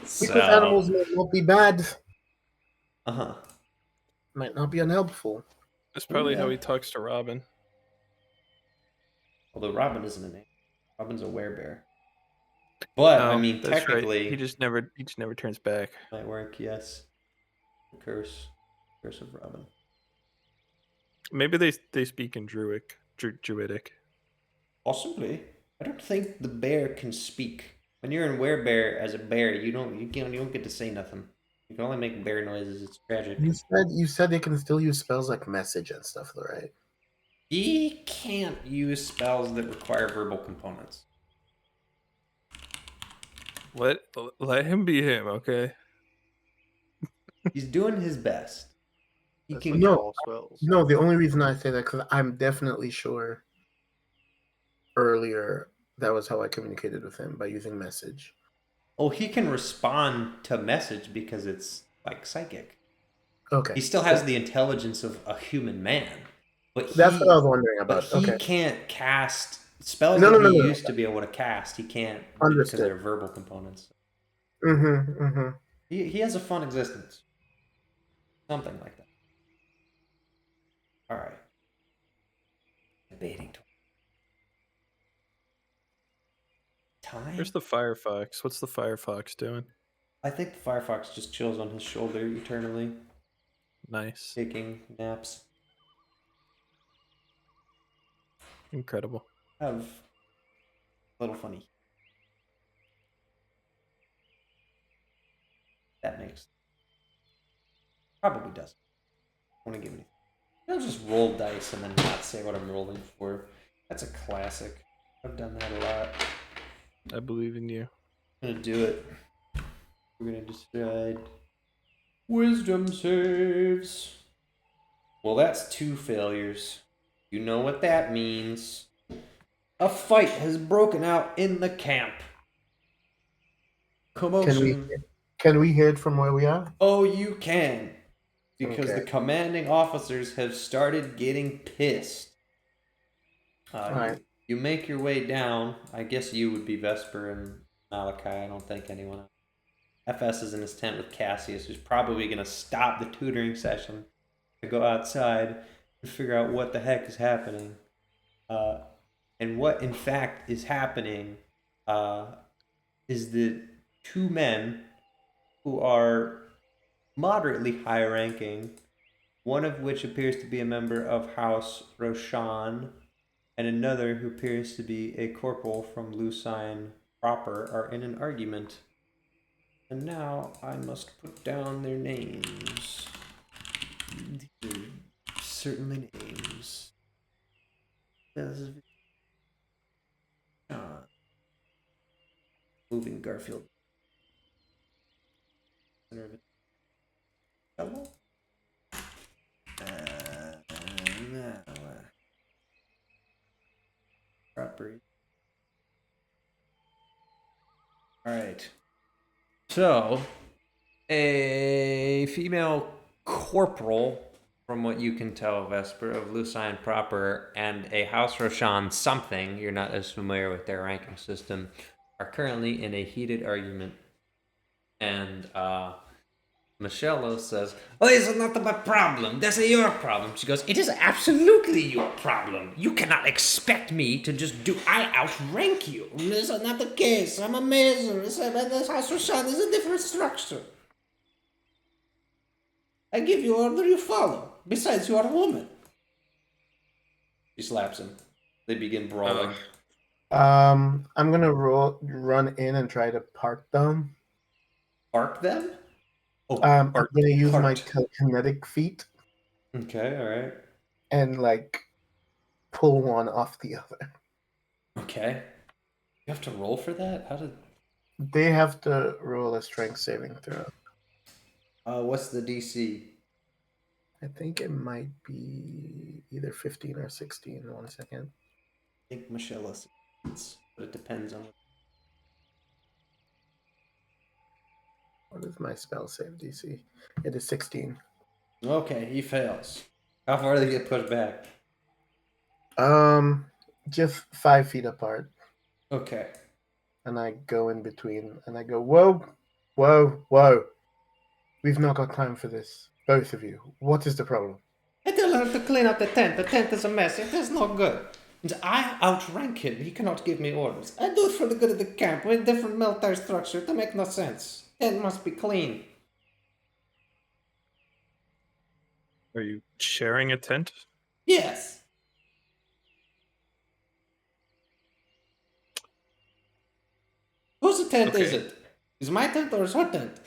Speak with animals might not be bad. Uh-huh. Might not be unhelpful. That's probably how Yeah. he talks to Robin. Although Robin isn't a name. Robin's a werebear. But I Oh, mean that's right. technically He just never turns back. might work, yes. The curse of Robin. Maybe they speak in Druidic. Possibly. I don't think the bear can speak. When you're in werebear as a bear, you don't get to say nothing. You can only make bear noises. It's tragic. You said they can still use spells like message and stuff, though, right? He can't use spells that require verbal components. Let him be him, okay? He's doing his best. He That's can like No. all spells. No, the only reason I say that because I'm definitely sure earlier that was how I communicated with him, by using message. Oh, he can respond to message because it's like psychic. Okay. He still has the intelligence of a human man, but That's what I was wondering but about. he Okay. can't cast spells No, that no, he no, no. used to be able to cast. He can't because Understood. they're verbal components. Mm-hmm. Mm-hmm. He has a fun existence. Something like that. All right. Debating time. Where's the Firefox? What's the Firefox doing? I think the Firefox just chills on his shoulder eternally, Nice. taking naps. Incredible. Have a little funny. That makes probably doesn't. I want to give anything. I'll just roll dice and then not say what I'm rolling for. That's a classic. I've done that a lot. I believe in you. I'm gonna do it. We're gonna decide. Wisdom saves. Well, that's 2 failures. You know what that means. A fight has broken out in the camp. Commotion. Can we hear it from where we are? Oh, you can. Because Okay. the commanding officers have started getting pissed. Alright. You make your way down. I guess you would be Vesper and Malachi. I don't think anyone else. FS is in his tent with Cassius, who's probably going to stop the tutoring session to go outside and figure out what the heck is happening. And what, in fact, is happening is that 2 men who are moderately high ranking, one of which appears to be a member of House Roshan, and another who appears to be a corporal from Lucine proper are in an argument. And now I must put down their names. These are certainly names. Moving Garfield. Center of it. Hello? Now, property. Alright. So, a female corporal, from what you can tell, Vesper, of Lucine proper, and a House Roshan something, you're not as familiar with their ranking system, are currently in a heated argument. And Michelle says, "Oh, this is not my problem. That's your problem." She goes, "It is absolutely your problem. You cannot expect me to just do. I outrank you. This is not the case. I'm a mason. This House Roshan is a different structure. I give you order, you follow. Besides, you are a woman." She slaps him. They begin brawling. I'm gonna run in and try to park them. Park them? Oh, I'm park- gonna use my parked. kinetic feet Okay, alright. and like pull one off the other. Okay. You have to roll for that? How did... They have to roll a strength saving throw. What's the DC? I think it might be either 15 or 16. 1 second. I think Michelle succeeds, but it depends on... What is my spell save DC? It is 16. Okay, he fails. How far do they get pushed back? Just 5 feet apart. Okay. And I go in between and I go, whoa, whoa, whoa. We've not got time for this. Both of you. What is the problem? I tell her to clean up the tent. The tent is a mess. It is not good. And I outrank him. He cannot give me orders. I do it for the good of the camp. We're a different military structure. It makes no sense. Tent must be clean. Are you sharing a tent? Yes. Whose tent is Okay. it? Is my tent or is her tent?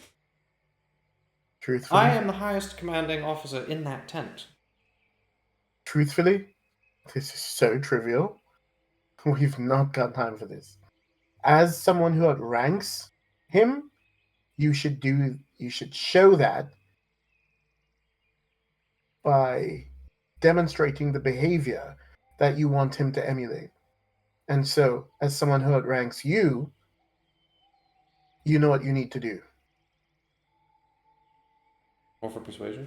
Truthfully, I am the highest commanding officer in that tent. truthfully, this is so trivial. We've not got time for this. As someone who outranks him, you should show that by demonstrating the behavior that you want him to emulate. And so, as someone who outranks you, you know what you need to do. Roll for persuasion.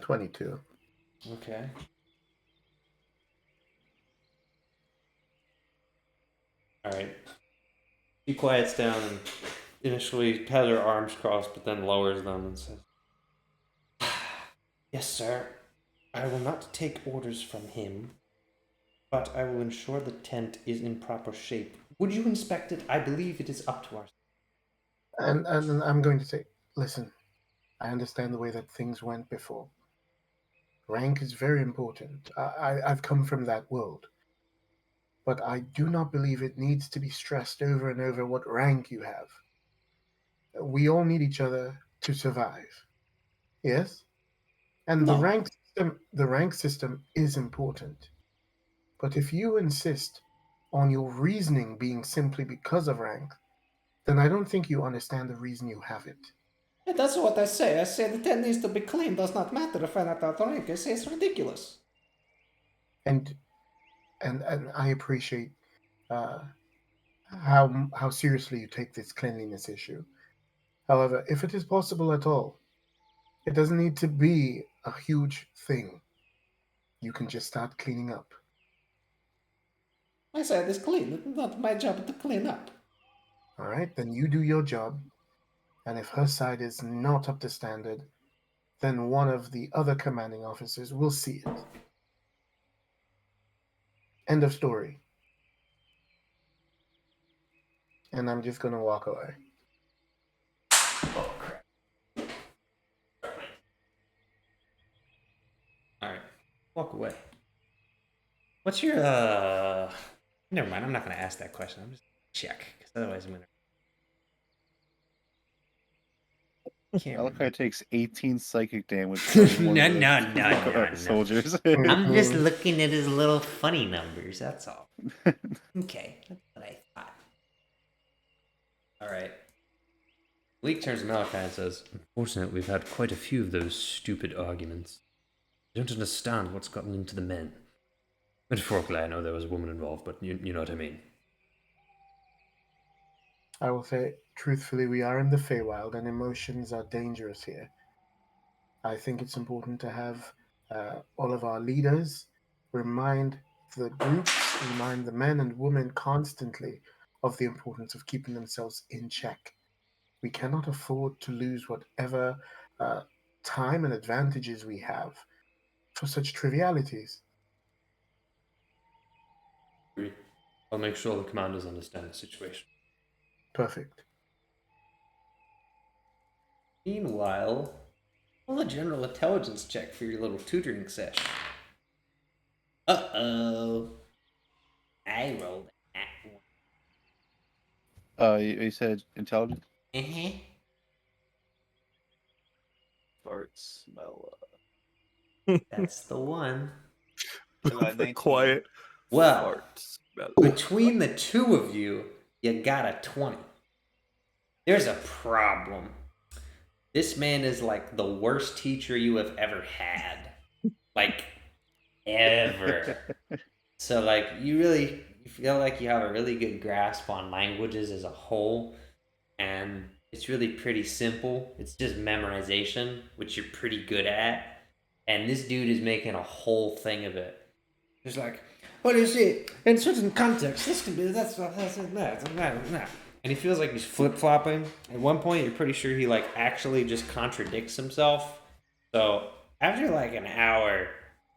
$22. Okay. Alright. She quiets down and initially has her arms crossed, but then lowers them and says, "Yes, sir. I will not take orders from him, but I will ensure the tent is in proper shape. Would you inspect it? I believe it is up to us." And I'm going to say, listen, I understand the way that things went before. Rank is very important. I've come from that world. But I do not believe it needs to be stressed over and over what rank you have. We all need each other to survive. Yes? And No. the rank system is important. But if you insist on your reasoning being simply because of rank, then I don't think you understand the reason you have it. Yeah, that's what I say. I say the tent needs to be clean. Does not matter if I'm not out of rank. I say it's ridiculous. And I appreciate how seriously you take this cleanliness issue. However, if it is possible at all, it doesn't need to be a huge thing. You can just start cleaning up. I said it's clean. It's not my job to clean up. All right, then you do your job. And if her side is not up to standard, then one of the other commanding officers will see it. End of story. And I'm just going to walk away. walk away. What's your Never mind. I'm not gonna ask that question. I'm just gonna check because otherwise I'm gonna. Can't remember. Malachi takes 18 psychic damage. from one of the No. soldiers. I'm just looking at his little funny numbers. That's all. Okay, that's what I thought. All right. Leek turns to Malachi and says, "Unfortunately, we've had quite a few of those stupid arguments. I don't understand what's gotten into the men. Metaphorically, I know there was a woman involved, but you know what I mean." I will say, truthfully, we are in the feywild and emotions are dangerous here. I think it's important to have all of our leaders remind the groups, remind the men and women constantly of the importance of keeping themselves in check. We cannot afford to lose whatever time and advantages we have for such trivialities. I'll make sure the commanders understand the situation. Perfect. Meanwhile, roll a general intelligence check for your little tutoring session. Uh-oh. I rolled that one. You said intelligence? Uh-huh. Fart smell. That's the one. I got 19. Quiet. Well, farts. between the two of you, you got a 20. There's a problem. This man is like the worst teacher you have ever had. Like, ever. So, like, you feel like you have a really good grasp on languages as a whole, and it's really pretty simple. It's just memorization, which you're pretty good at. And this dude is making a whole thing of it. He's like, "What is it? In certain contexts, this can be that's that. And he feels like he's flip-flopping. At one point, you're pretty sure he like actually just contradicts himself. So after like an hour,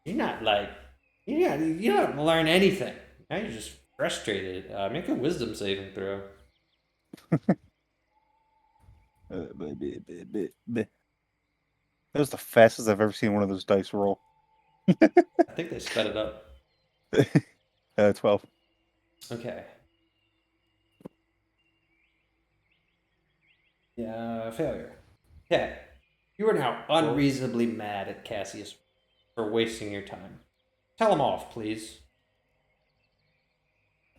you don't learn anything. Now you're just frustrated. Make a wisdom saving throw. That was the fastest I've ever seen one of those dice roll. I think they sped it up. 12. Okay. Yeah, failure. Okay. You are now unreasonably mad at Cassius for wasting your time. Tell him off, please.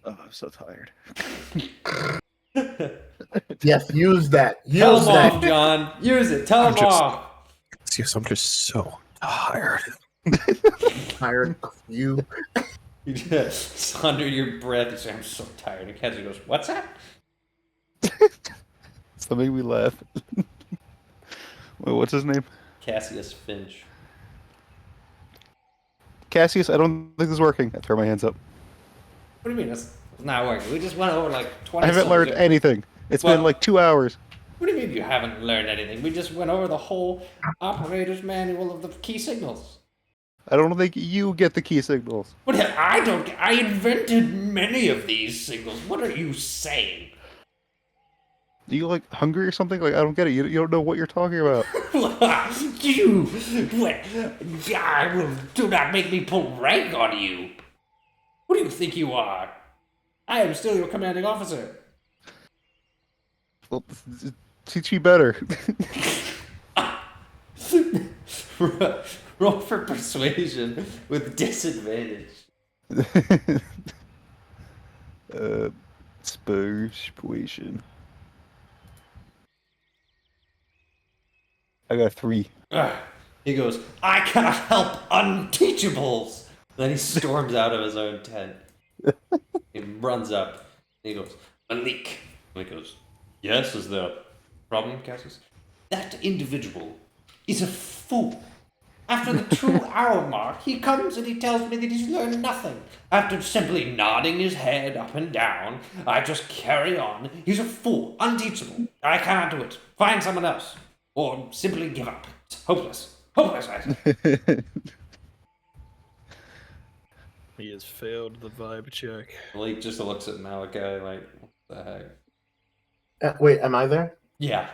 Oh, I'm so tired. Yes, use that. Tell Use him that. off, John. Use it. Tell him off. Yes, I'm just so tired. Tired of you. You just under your breath, you say, "I'm so tired." And Cassius goes, "What's that?" So make me laugh. Wait, what's his name? Cassius Finch. Cassius, I don't think this is working. I throw my hands up. What do you mean? That's not working. We just went over like 20 I haven't learned subjects. anything. It's Well- been like 2 hours. What do you mean you haven't learned anything? We just went over the whole operator's manual of the key signals. I don't think you get the key signals. But I invented many of these signals. What are you saying? Are you like hungry or something? Like I don't get it. You don't know what you're talking about. Do not make me pull rank on you. What do you think you are? I am still your commanding officer. Well, teach me better. Roll for persuasion with disadvantage. Persuasion. I got 3. He goes, "I cannot help unteachables." Then he storms out of his own tent. He runs up. And he goes, "Malik." And he goes, "Yes, is there a problem, Cassius?" "That individual is a fool. After the 2-hour mark, he comes and he tells me that he's learned nothing. After simply nodding his head up and down, I just carry on. He's a fool, unteachable. I cannot do it. Find someone else. Or simply give up. It's hopeless. Hopeless, I say." He has failed the vibe check. Malik just looks at Malachi like, what the heck? Wait, am I there? Yeah.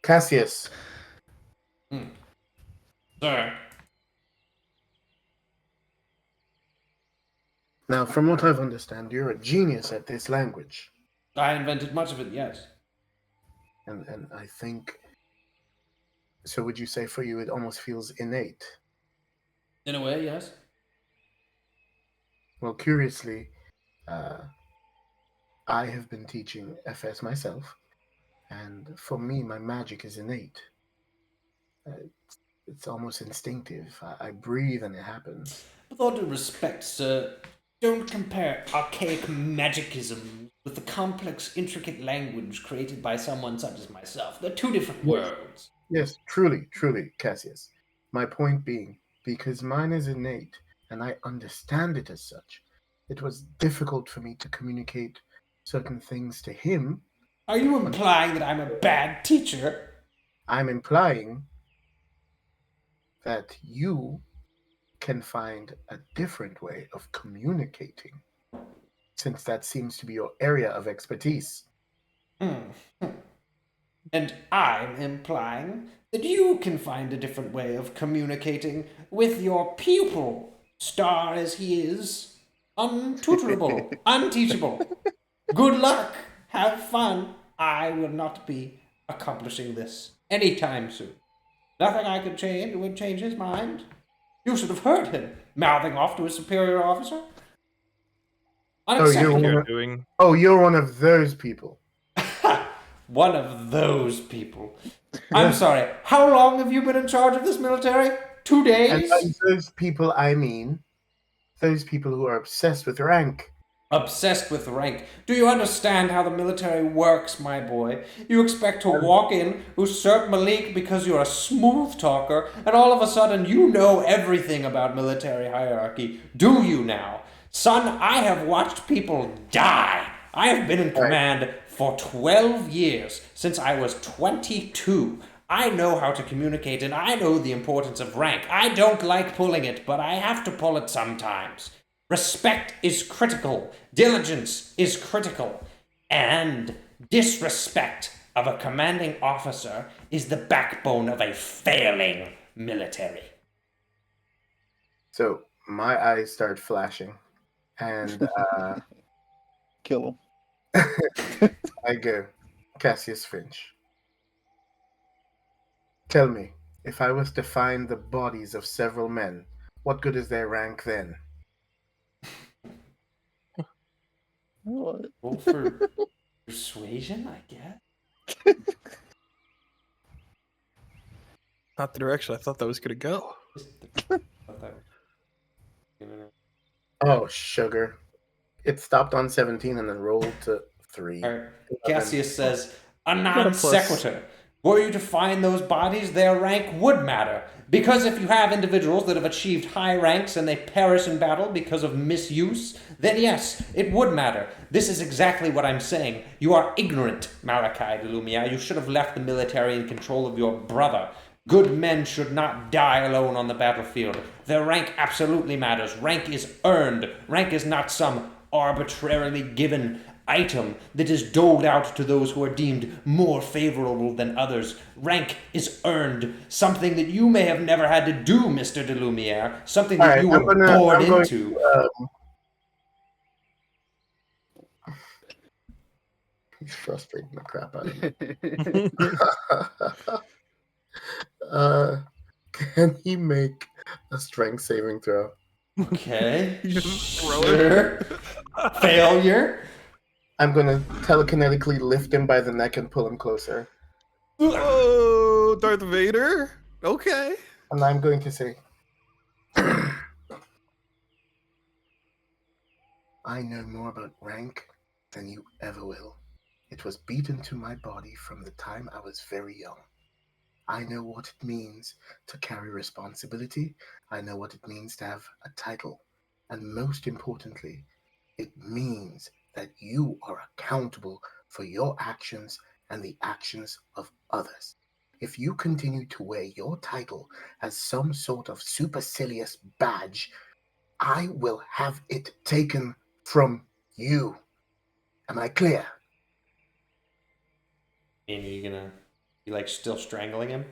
Cassius, Sir. Now, from what I've understand, you're a genius at this language. I invented much of it, yes. And I think... So would you say for you it almost feels innate? In a way, yes. Well, curiously, I have been teaching FS myself, and for me, my magic is innate. It's almost instinctive. I breathe and it happens. With all due respect, sir, don't compare archaic magicism with the complex, intricate language created by someone such as myself. They're two different worlds. Yes, truly, truly, Cassius. My point being, because mine is innate, and I understand it as such, it was difficult for me to communicate certain things to him. Are you implying that I'm a bad teacher? I'm implying that you can find a different way of communicating, since that seems to be your area of expertise. And I'm implying that you can find a different way of communicating with your pupil, star as he is, untutorable, unteachable. Good luck. Have fun. I will not be accomplishing this anytime soon. Nothing I could change would change his mind. You should have heard him mouthing off to his superior officer. Unacceptable. You're one of those people. One of those people. I'm sorry. How long have you been in charge of this military? 2 days? And by those people, I mean those people who are obsessed with rank. Obsessed with rank. Do you understand how the military works, my boy? You expect to walk in, usurp Malik because you're a smooth talker, and all of a sudden you know everything about military hierarchy. Do you now? Son, I have watched people die. I have been in command for 12 years, since I was 22. I know how to communicate, and I know the importance of rank. I don't like pulling it, but I have to pull it sometimes. Respect is critical. Diligence is critical. And disrespect of a commanding officer is the backbone of a failing military. So my eyes start flashing, and Kill him. I go, Cassius Finch. Tell me, if I was to find the bodies of several men, what good is their rank then? What? Roll for persuasion, I guess. Not the direction I thought that was going to go. Oh, sugar. It stopped on 17 and then rolled to 3. All right. Cassius says, a Got a non plus. sequitur. Were you to find those bodies, their rank would matter. Because if you have individuals that have achieved high ranks and they perish in battle because of misuse, then yes, it would matter. This is exactly what I'm saying. You are ignorant, Malachi de Lumia. You should have left the military in control of your brother. Good men should not die alone on the battlefield. Their rank absolutely matters. Rank is earned. Rank is not some arbitrarily given item that is doled out to those who are deemed more favorable than others. Rank is earned, something that you may have never had to do, Mr. de Lumiere, something that you were born into. He's frustrating the crap out of me. Can he make a strength saving throw? Okay. You just throw Sure. Failure. I'm going to telekinetically lift him by the neck and pull him closer. Oh, Darth Vader? Okay. And I'm going to say, I know more about rank than you ever will. It was beaten to my body from the time I was very young. I know what it means to carry responsibility. I know what it means to have a title. And most importantly, it means that you are accountable for your actions and the actions of others. If you continue to wear your title as some sort of supercilious badge, I will have it taken from you. Am I clear? And you like still strangling him?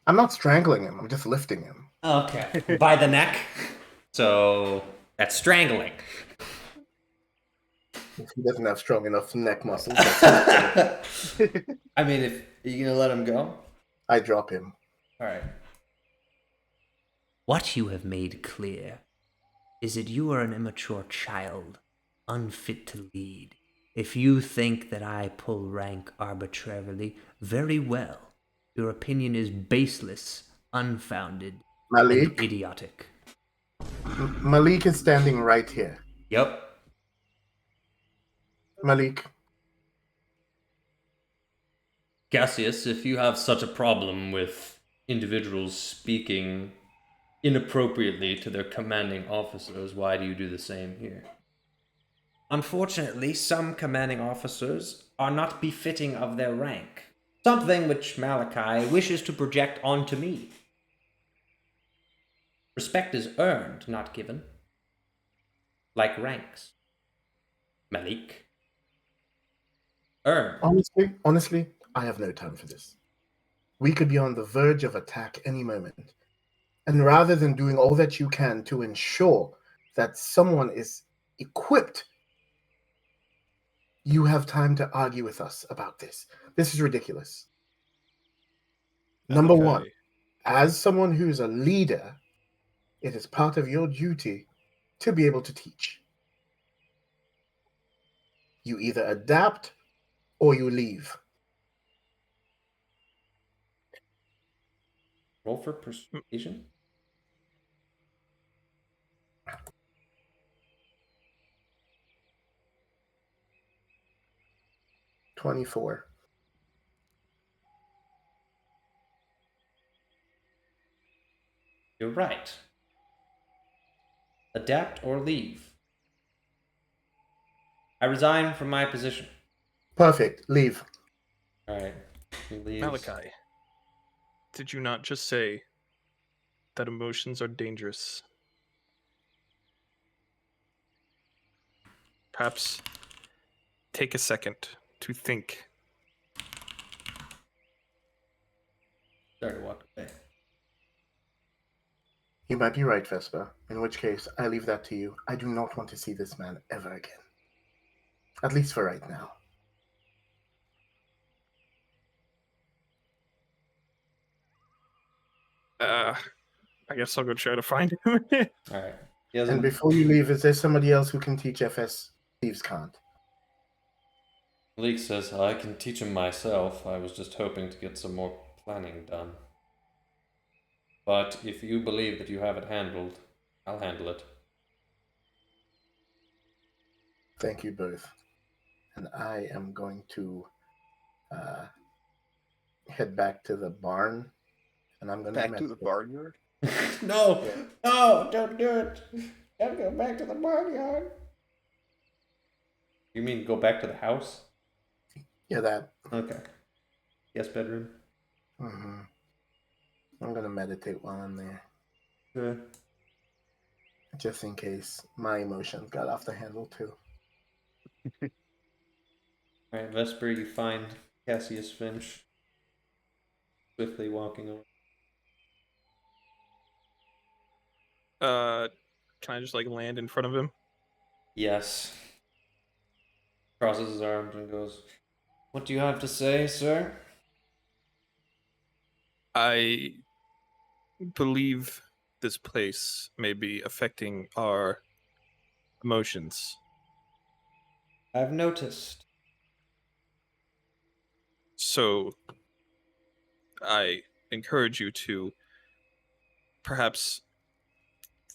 I'm not strangling him, I'm just lifting him. Okay. By the neck. So That's strangling. If he doesn't have strong enough neck muscles, I mean, if you gonna let him go, I drop him. all right. What you have made clear is that you are an immature child, unfit to lead. If you think that I pull rank arbitrarily, very well. Your opinion is baseless, unfounded, Malik? and idiotic. Malik is standing right here. Yep. Malik, Cassius, if you have such a problem with individuals speaking inappropriately to their commanding officers, why do you do the same here? Unfortunately, some commanding officers are not befitting of their rank, something which Malachi wishes to project onto me. Respect is earned, not given. Like ranks. Malik. Earned. honestly, I have no time for this. We could be on the verge of attack any moment. And rather than doing all that you can to ensure that someone is equipped, you have time to argue with us about this. This is ridiculous. Number one, as someone who's a leader, it is part of your duty to be able to teach. You either adapt or you leave. Roll for persuasion. $24. You're right. Adapt or leave. I resign from my position. Perfect. Leave. Alright. He leaves. Malachi, did you not just say that emotions are dangerous? Perhaps take a second to think. Start to walk away. You might be right, Vespa, in which case I leave that to you. I do not want to see this man ever again. At least for right now. I guess I'll go try to find him. Alright. And before you leave, is there somebody else who can teach FS Thieves can't? Malik says, I can teach him myself. I was just hoping to get some more planning done. But if you believe that you have it handled, I'll handle it. Thank you both. And I am going to head back to the barn. And I'm going Back to the barnyard? No! Yeah. No! Don't do it! Gotta go back to the barnyard. You mean go back to the house? Yeah, that. Okay. Yes, bedroom. Mm-hmm. I'm going to meditate while I'm there. Good. Just in case my emotions got off the handle too. Alright, Vesper, you find Cassius Finch swiftly walking over. Can I just land in front of him? Yes. Crosses his arms and goes, What do you have to say, sir? I believe this place may be affecting our emotions. I've noticed. So I encourage you to perhaps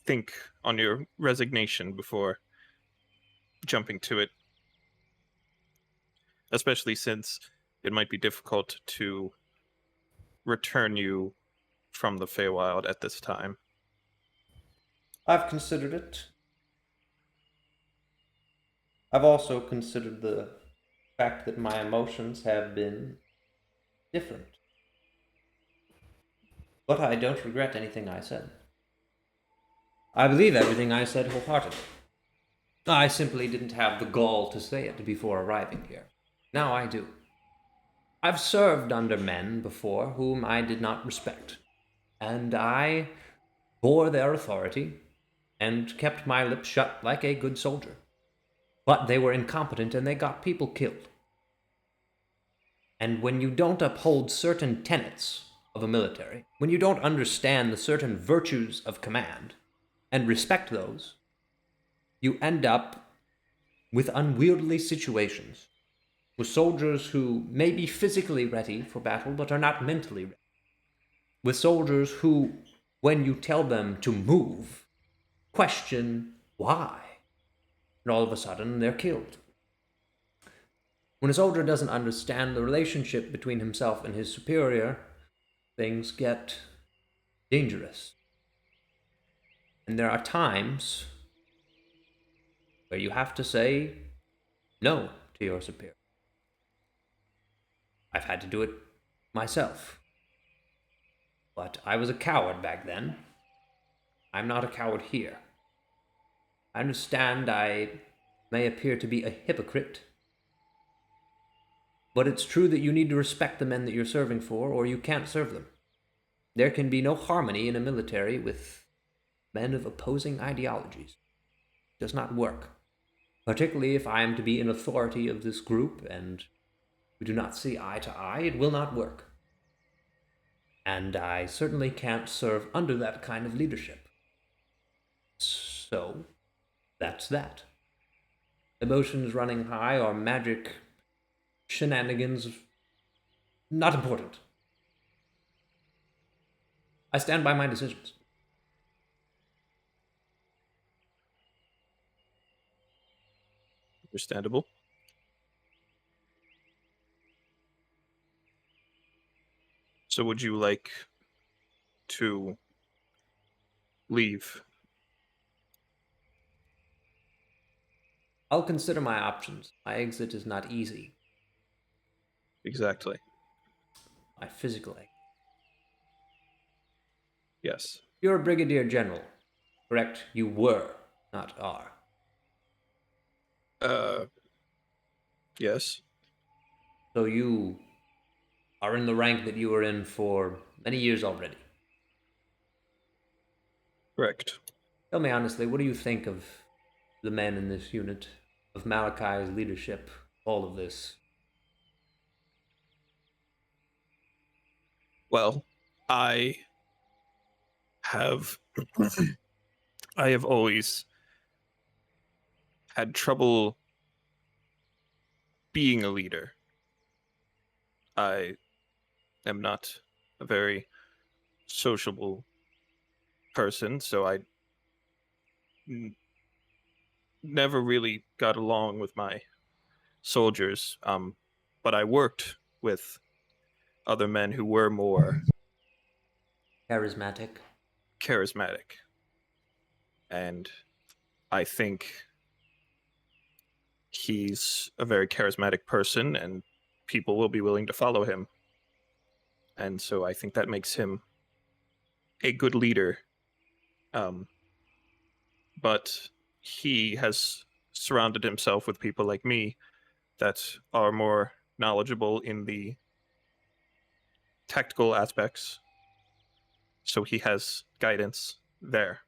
think on your resignation before jumping to it. Especially since it might be difficult to return you from the feywild at this time. I've considered it. I've also considered the fact that my emotions have been different. But I don't regret anything I said. I believe everything I said wholeheartedly. I simply didn't have the gall to say it before arriving here. Now I do. I've served under men before whom I did not respect, and I bore their authority and kept my lips shut like a good soldier. But they were incompetent and they got people killed. And when you don't uphold certain tenets of a military, when you don't understand the certain virtues of command and respect those, you end up with unwieldy situations with soldiers who may be physically ready for battle but are not mentally ready. With soldiers who, when you tell them to move, question why. And all of a sudden, they're killed. When a soldier doesn't understand the relationship between himself and his superior, things get dangerous. And there are times where you have to say no to your superior. I've had to do it myself. But I was a coward back then. I'm not a coward here. I understand I may appear to be a hypocrite, but it's true that you need to respect the men that you're serving for, or you can't serve them. There can be no harmony in a military with men of opposing ideologies. It does not work. Particularly if I am to be in authority of this group and we do not see eye to eye, it will not work. And I certainly can't serve under that kind of leadership. So, that's that. Emotions running high or magic shenanigans, not important. I stand by my decisions. Understandable. So would you like to leave? I'll consider my options. My exit is not easy. Exactly. My physical exit. Yes. You're a brigadier general, correct? You were, not are. Yes. So you are in the rank that you were in for many years already. Correct. Tell me honestly, what do you think of the men in this unit, of Malachi's leadership, all of this? Well, I have I have always had trouble being a leader. I am not a very sociable person, so I never really got along with my soldiers. But I worked with other men who were more Charismatic. charismatic, and I think he's a very charismatic person, and people will be willing to follow him. And so I think that makes him a good leader. Um, but he has surrounded himself with people like me that are more knowledgeable in the tactical aspects. So he has guidance there.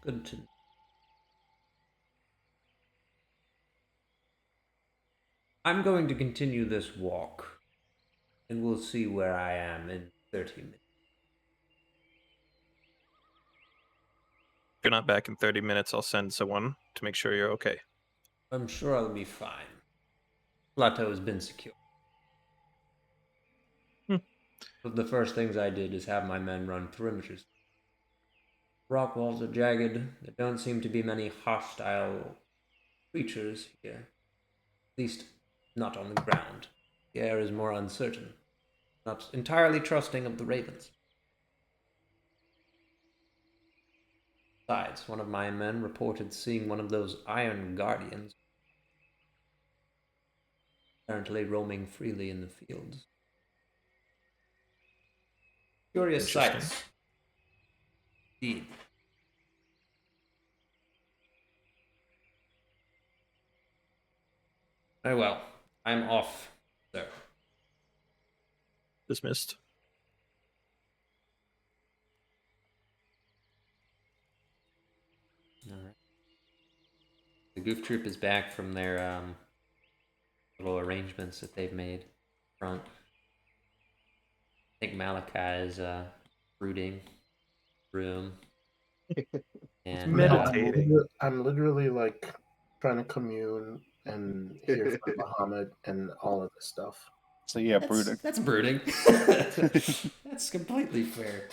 Good to know. I'm going to continue this walk, and we'll see where I am in 30 minutes. If you're not back in 30 minutes, I'll send someone to make sure you're okay. I'm sure I'll be fine. Plateau has been secure. One of the first things I did is have my men run perimeters. Rock walls are jagged. There don't seem to be many hostile creatures here. At least, not on the ground. The air is more uncertain. Not entirely trusting of the ravens. Besides, one of my men reported seeing one of those iron guardians apparently roaming freely in the fields. Curious Interesting. sights. Indeed. Very well. I'm off, sir. Dismissed. All right. The goof troop is back from their little arrangements that they've made front. I think Malachi is brooding room and Meditating. I'm literally like trying to commune and hear from Muhammad and all of this stuff. So yeah, brooding. That's brooding. That's completely fair.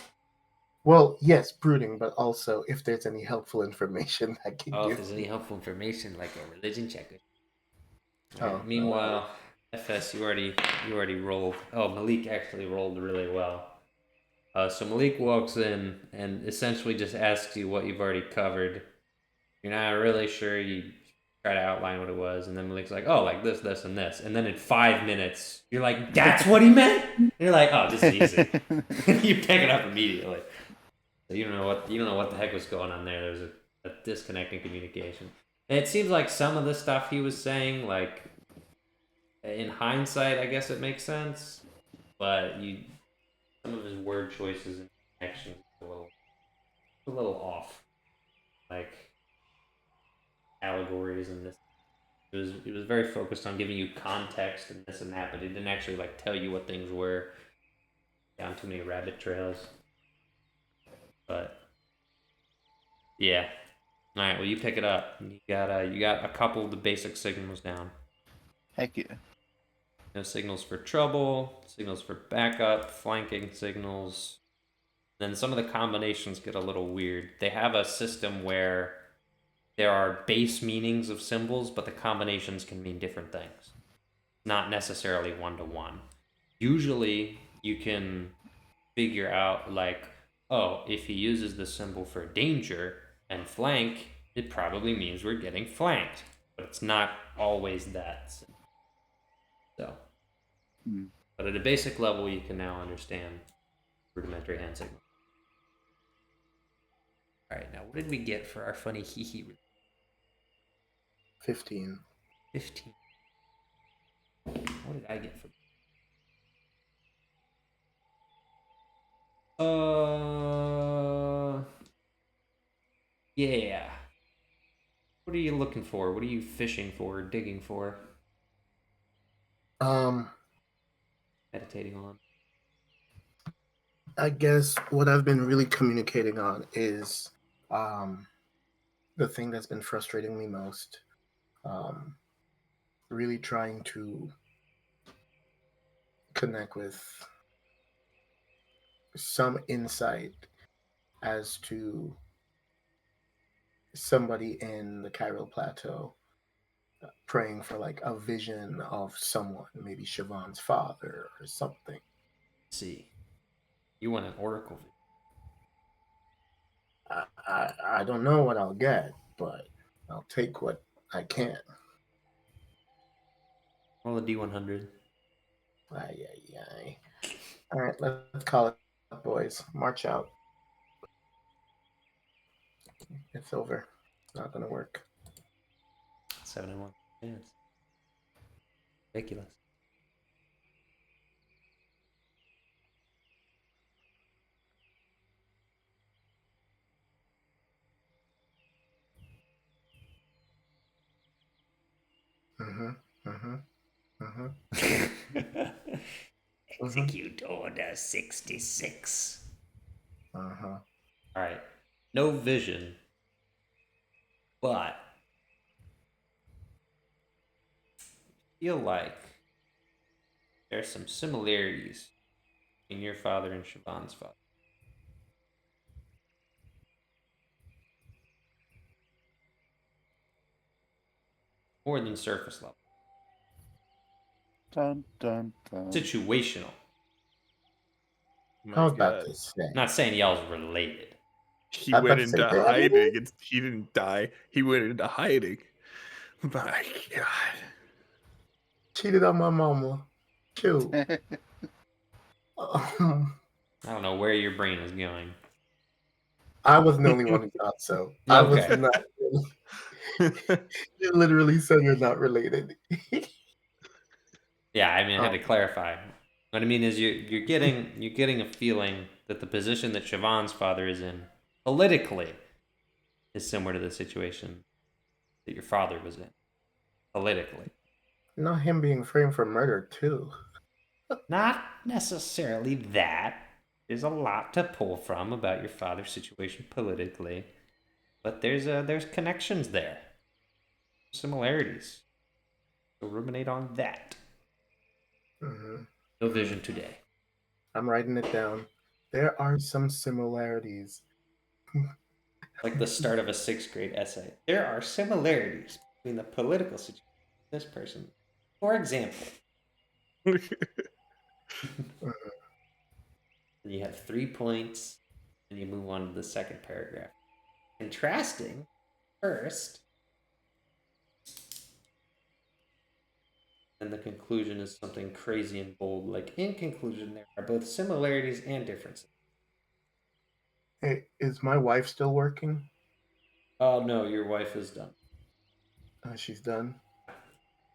Well, yes, brooding, but also if there's any helpful information I can If give. there's any helpful information, like a religion check. Oh, Meanwhile, FS, you already rolled. Oh, Malik actually rolled really well. So Malik walks in and essentially just asks you what you've already covered. You're not really sure. You try to outline what it was, and then Malik's like, "Oh, like this, this, and this." And then in 5 minutes, you're like, "That's what he meant." And you're like, "Oh, this is easy." You pick it up immediately. So you don't know what the heck was going on there. There's a disconnect in communication. And it seems like some of the stuff he was saying, like in hindsight, I guess it makes sense, but some of his word choices and actions are a little off. Like allegories and this. He was very focused on giving you context and this and that, but he didn't actually like tell you what things were. Down too many rabbit trails. But yeah. All right. Well, you pick it up. You got a couple of the basic signals down. Heck yeah. No signals for trouble, signals for backup, flanking signals. Then some of the combinations get a little weird. They have a system where there are base meanings of symbols, but the combinations can mean different things. Not necessarily one-to-one. Usually, you can figure out, like, oh, if he uses the symbol for danger and flank, it probably means we're getting flanked. But it's not always that. So. But at a basic level, you can now understand rudimentary hand signals. Alright, now what did we get for our funny hee-hee? 15. 15. What did I get for... Yeah. What are you looking for? What are you fishing for, digging for? Meditating on? I guess what I've been really communicating on is the thing that's been frustrating me most. Really trying to connect with some insight as to somebody in the Cairo Plateau praying for like a vision of someone, maybe Siobhan's father or something. Let's see. You want an oracle? I don't know what I'll get, but I'll take what I can. Roll a D100. Aye. All right, let's call it, boys. March out. It's over. It's not going to work. 7 and 1 chance. Ridiculous. Execute order 66. Alright. No vision. But I feel like there's some similarities in your father and Siobhan's father. More than surface level. Dun, dun, dun. Situational. I was about to say. I'm not saying y'all's related. He went into hiding. He didn't die. He went into hiding. My God. Cheated on my mama. Too. I don't know where your brain is going. I wasn't the only one who thought so. Okay. I was not. You literally said you're not related. Yeah, I mean, I had to clarify. What I mean is you're getting a feeling that the position that Siobhan's father is in politically is similar to the situation that your father was in politically. Not him being framed for murder too. Not necessarily that. There's a lot to pull from about your father's situation politically, but there's connections there, similarities. So ruminate on that. Hmm. No vision today. I'm writing it down. There are some similarities. Like the start of a 6th grade essay. There are similarities between the political situation and this person. For example, Mhm. and you have 3 points, and you move on to the second paragraph. Contrasting first, and the conclusion is something crazy and bold. Like, in conclusion, there are both similarities and differences. Hey, is my wife still working? Oh no, your wife is done. She's done.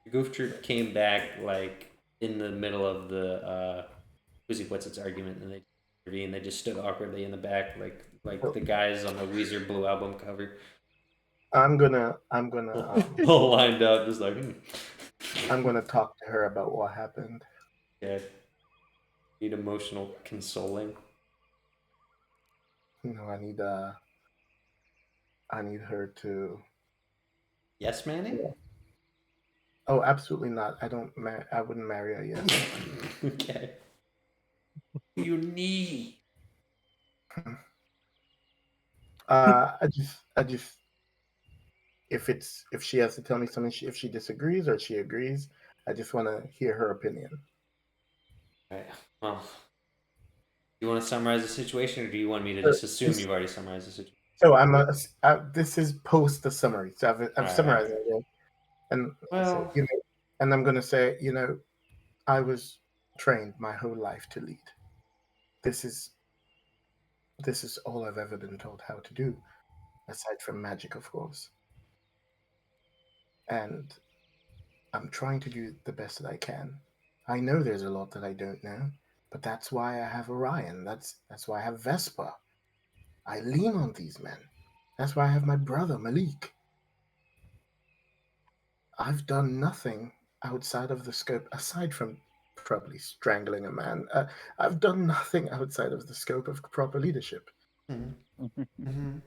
The Goof Troop came back like in the middle of the Pussy What's Its argument, and they intervened. They just stood awkwardly in the back, like So the guys on the Weezer Blue album cover, I'm gonna all lined up, just like, I'm gonna talk to her about what happened. yeah, need emotional consoling. You know, I need her to. Yes, Manny. Oh, absolutely not. I wouldn't marry a yes. Okay. You need. I just, if she has to tell me something, if she disagrees or she agrees, I just want to hear her opinion. Right. Well, do you want to summarize the situation, or do you want me to So, just assume you've already summarized the situation? so this is post the summary. So I've All right. summarized it, and I said, Well, and I'm gonna say, I was trained my whole life to lead. This is all I've ever been told how to do, aside from magic, of course. And I'm trying to do the best that I can. I know there's a lot that I don't know, but that's why I have Orion. That's why I have Vespa. I lean on these men. That's why I have my brother Malik. I've done nothing outside of the scope, aside from probably strangling a man. I've done nothing outside of the scope of proper leadership. mm-hmm.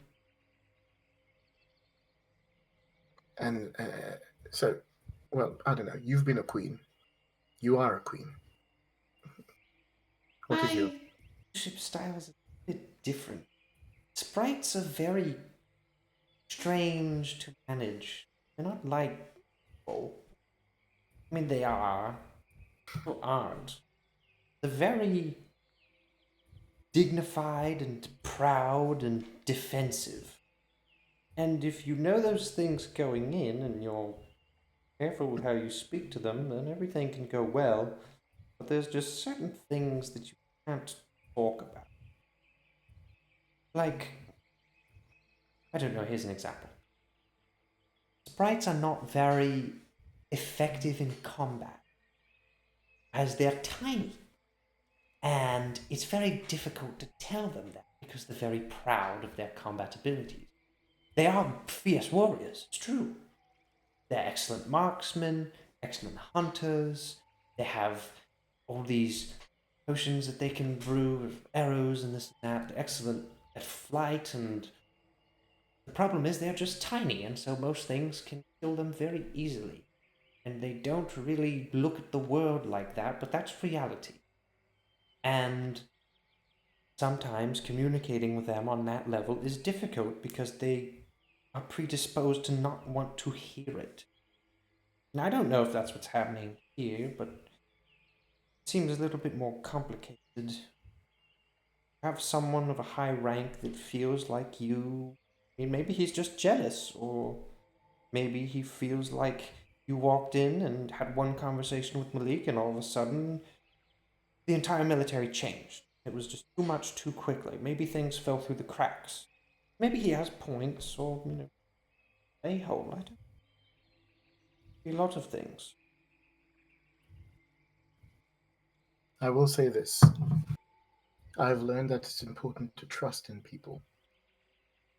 And so, well, I don't know. You've been a queen. You are a queen. What is your? My leadership style is a bit different. Sprites are very strange to manage. They're not like people. I mean, they are. People aren't. They're very dignified and proud and defensive. And if you know those things going in and you're careful with how you speak to them, then everything can go well. But there's just certain things that you can't talk about. Like, I don't know, here's an example. Sprites are not very effective in combat, as they're tiny. And it's very difficult to tell them that because they're very proud of their combat abilities. They are fierce warriors, it's true. They're excellent marksmen, excellent hunters. They have all these potions that they can brew with arrows and this and that. They're excellent at flight, and the problem is they're just tiny, and so most things can kill them very easily. And they don't really look at the world like that, but that's reality. And sometimes communicating with them on that level is difficult because they are predisposed to not want to hear it. And I don't know if that's what's happening here, but it seems a little bit more complicated. Have someone of a high rank that feels like you. I mean, maybe he's just jealous, or maybe he feels like you walked in and had one conversation with Malik, and all of a sudden the entire military changed. It was just too much too quickly. Maybe things fell through the cracks. Maybe he has points, or, a-hole. I don't know. A lot of things. I will say this. I've learned that it's important to trust in people.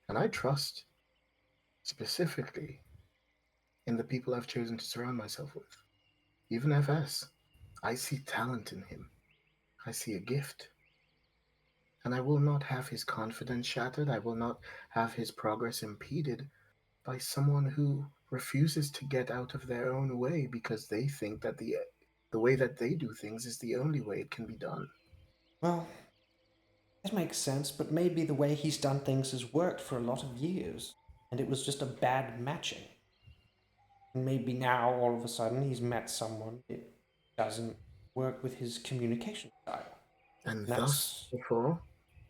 And I trust specifically in the people I've chosen to surround myself with. Even FS. I see talent in him. I see a gift. And I will not have his confidence shattered. I will not have his progress impeded by someone who refuses to get out of their own way because they think that the way that they do things is the only way it can be done. Well, that makes sense, but maybe the way he's done things has worked for a lot of years, and it was just a bad matching. And maybe now, all of a sudden, he's met someone it doesn't work with his communication style. And And thus, that's therefore,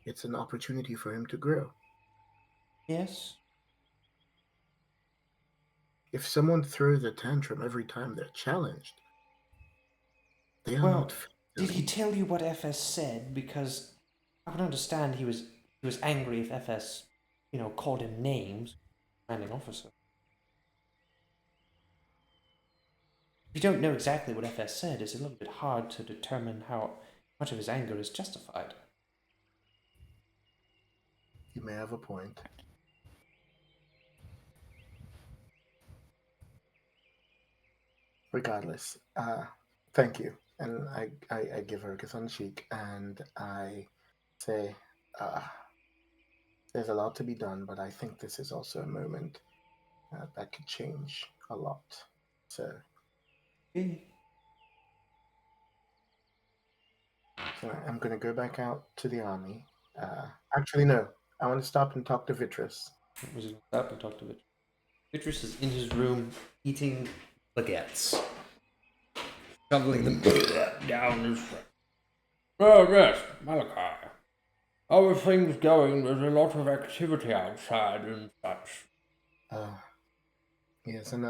it's an opportunity for him to grow. yes. If someone throws a tantrum every time they're challenged, they are Well, not did he failing. tell you what FS said? Because I would understand he was angry if FS, called him names, commanding officer. If you don't know exactly what FS said, it's a little bit hard to determine how much of his anger is justified. You may have a point. Regardless, thank you. And I give her a kiss on the cheek and I say, uh, there's a lot to be done, but I think this is also a moment that could change a lot. So, Okay. so I'm going to go back out to the army. Actually, no. I want to stop and talk to Vitrus. I was going to stop and talk to Vitrus. Vitrus is in his room eating baguettes, shoveling them down his throat. Oh, yes, Malachi. How are things going? There's a lot of activity outside and such. Yes, and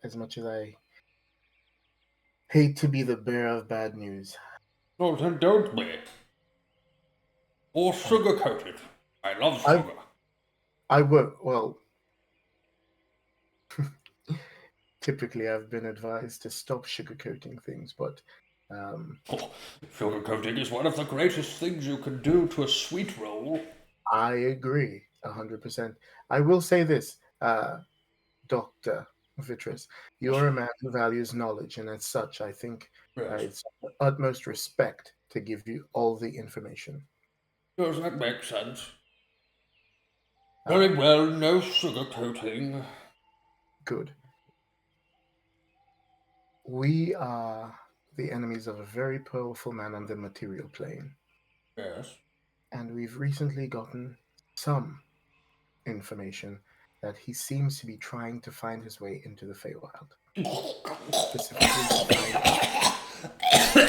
as much as I hate to be the bearer of bad news, Oh, then don't be. Or sugar-coated. I love sugar. I would, well, typically I've been advised to stop sugarcoating things, but Sugar-coating is one of the greatest things you can do to a sweet roll. I agree 100%. I will say this, Dr. Vitrus, you're a man who values knowledge, and as such, I think Yes. it's utmost respect to give you all the information. Does that make sense? Uh, Very well, no sugar-coating. Good. We are the enemies of a very powerful man on the material plane, Yes. and we've recently gotten some information that he seems to be trying to find his way into the Feywild. Specifically to find...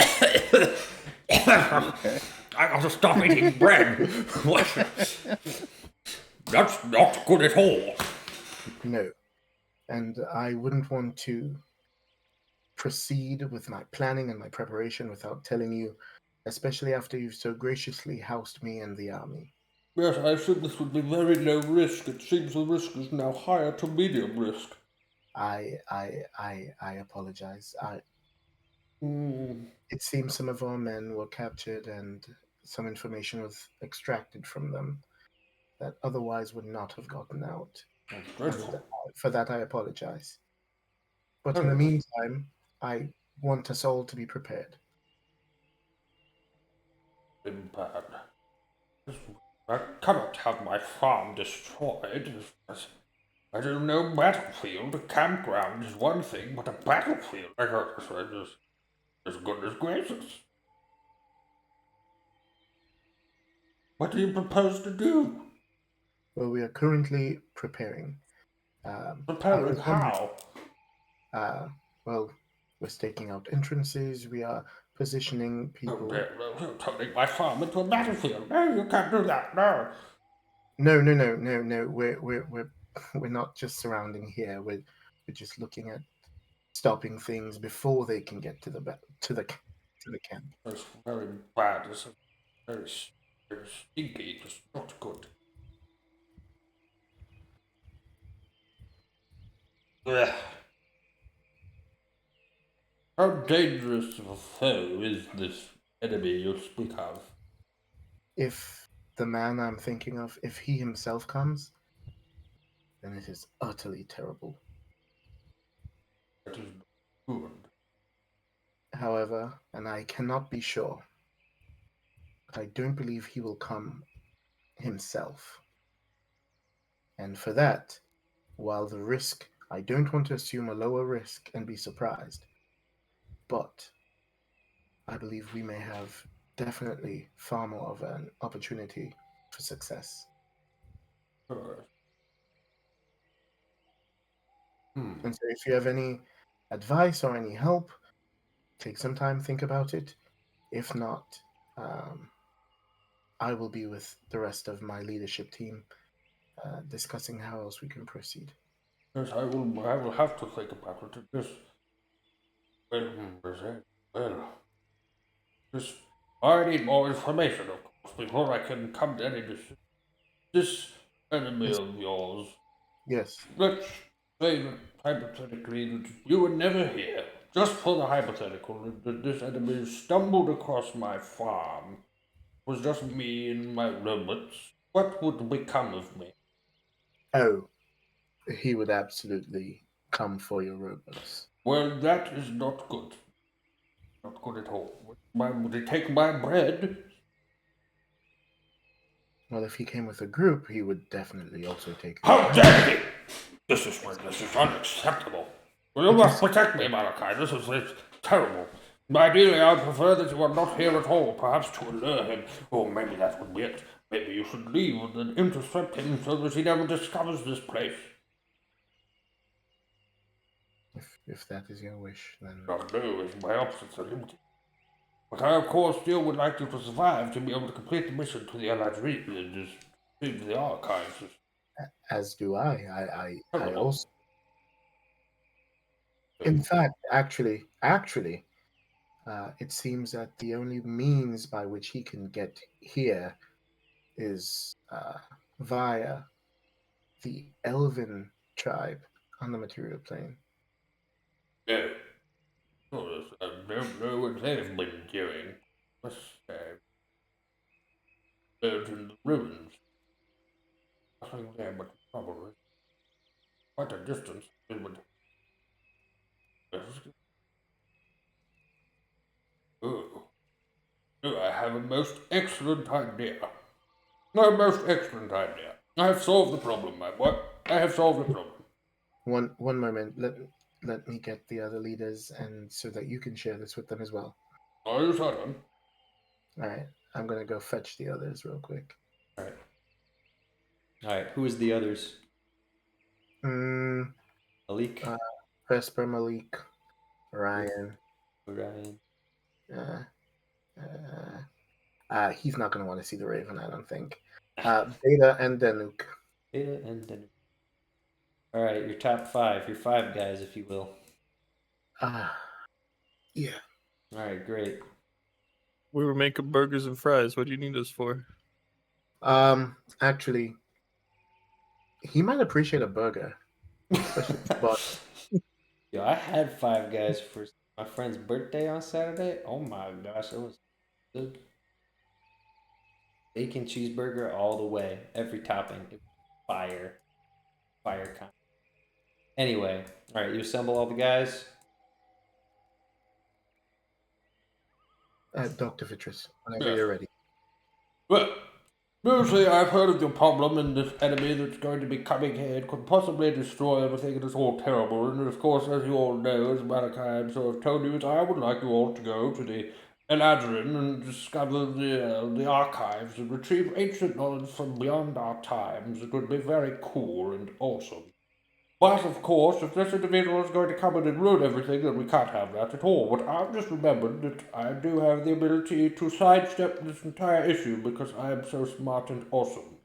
I gotta stop eating bread. What? That's not good at all. No. And I wouldn't want to proceed with my planning and my preparation without telling you, especially after you've so graciously housed me in the army. Yes, I assume this would be very low risk. It seems the risk is now higher to medium risk. I apologize. Mm. It seems some of our men were captured and some information was extracted from them that otherwise would not have gotten out. That's dreadful. And for that, I apologize. But in the meantime, I want us all to be prepared. Bad. I cannot have my farm destroyed. I don't know, battlefield. A campground is one thing, but a battlefield, I heard is as goodness gracious. What do you propose to do? Well, we are currently preparing. Preparing how? Well, we're staking out entrances. We are positioning people. You're turning my farm into a battlefield. No, you can't do that. No. No. We're not just surrounding here. We're just looking at stopping things before they can get to the camp. It's very bad. It's very stinky. It's not good. Ugh. How dangerous of a foe is this enemy you speak of? If the man I'm thinking of, if he himself comes, then it is utterly terrible. That is good. However, and I cannot be sure, but I don't believe he will come himself. And for that, while the risk, I don't want to assume a lower risk and be surprised, but I believe we may have definitely far more of an opportunity for success. Sure. And so if you have any advice or any help, take some time, think about it. If not, I will be with the rest of my leadership team discussing how else we can proceed. Yes, I will have to think about it. Well, just I need more information, of course, before I can come to any decision. This enemy Yes. of yours, Yes. let's say that hypothetically that you were never here, just for the hypothetical, that this enemy stumbled across my farm. It was just me and my robots. What would become of me? Oh, he would absolutely come for your robots. Well, that is not good. Not good at all. Would he take my bread? Well, if he came with a group, he would definitely also take. How dare he! This is unacceptable. Well, you must protect me, Malachi. This is terrible. Ideally, I would prefer that you are not here at all, perhaps to allure him. Or maybe that would be it. Maybe you should leave and then intercept him so that he never discovers this place. If that is your wish, then No, my options are limited. But I, of course, still would like you to survive to be able to complete the mission to the Allied region, to the archives. as do I. I Terrible. also. In fact, actually, it seems that the only means by which he can get here is via the Elven tribe on the material plane. Yeah. Oh, I don't know what they've been doing. Let's out in the ruins. Nothing there but probably quite a distance. It would. Oh. Oh, I have a most excellent idea. A most excellent idea. I have solved the problem, my boy. I have solved the problem. One moment. Let me get the other leaders, and so that you can share this with them as well. Are you certain? All right. I'm gonna go fetch the others real quick. Alright. Alright, who is the others? Malik? Vesper, Malik, Ryan. Ryan? He's not gonna want to see the Raven, I don't think. Beta and Danuk. Beta and Denver. Alright, your top five. Your five guys, if you will. Yeah. Alright, great. We were making burgers and fries. What do you need us for? Actually, he might appreciate a burger. But Yo, I had five guys for my friend's birthday on Saturday. Oh my gosh, it was good. Bacon cheeseburger all the way. Every topping. It was fire. Fire kind. Anyway, alright, you assemble all the guys. Dr. Vitrus, whenever Yes. you're ready. Well, mostly I've heard of your problem and this enemy that's going to be coming here and could possibly destroy everything, and it's all terrible. And of course, as you all know, as Malachi sort of told you, I would like you all to go to the Eladrin and discover the archives and retrieve ancient knowledge from beyond our times. It would be very cool and awesome. But of course, if this individual is going to come in and ruin everything, then we can't have that at all. But I've just remembered that I do have the ability to sidestep this entire issue because I am so smart and awesome.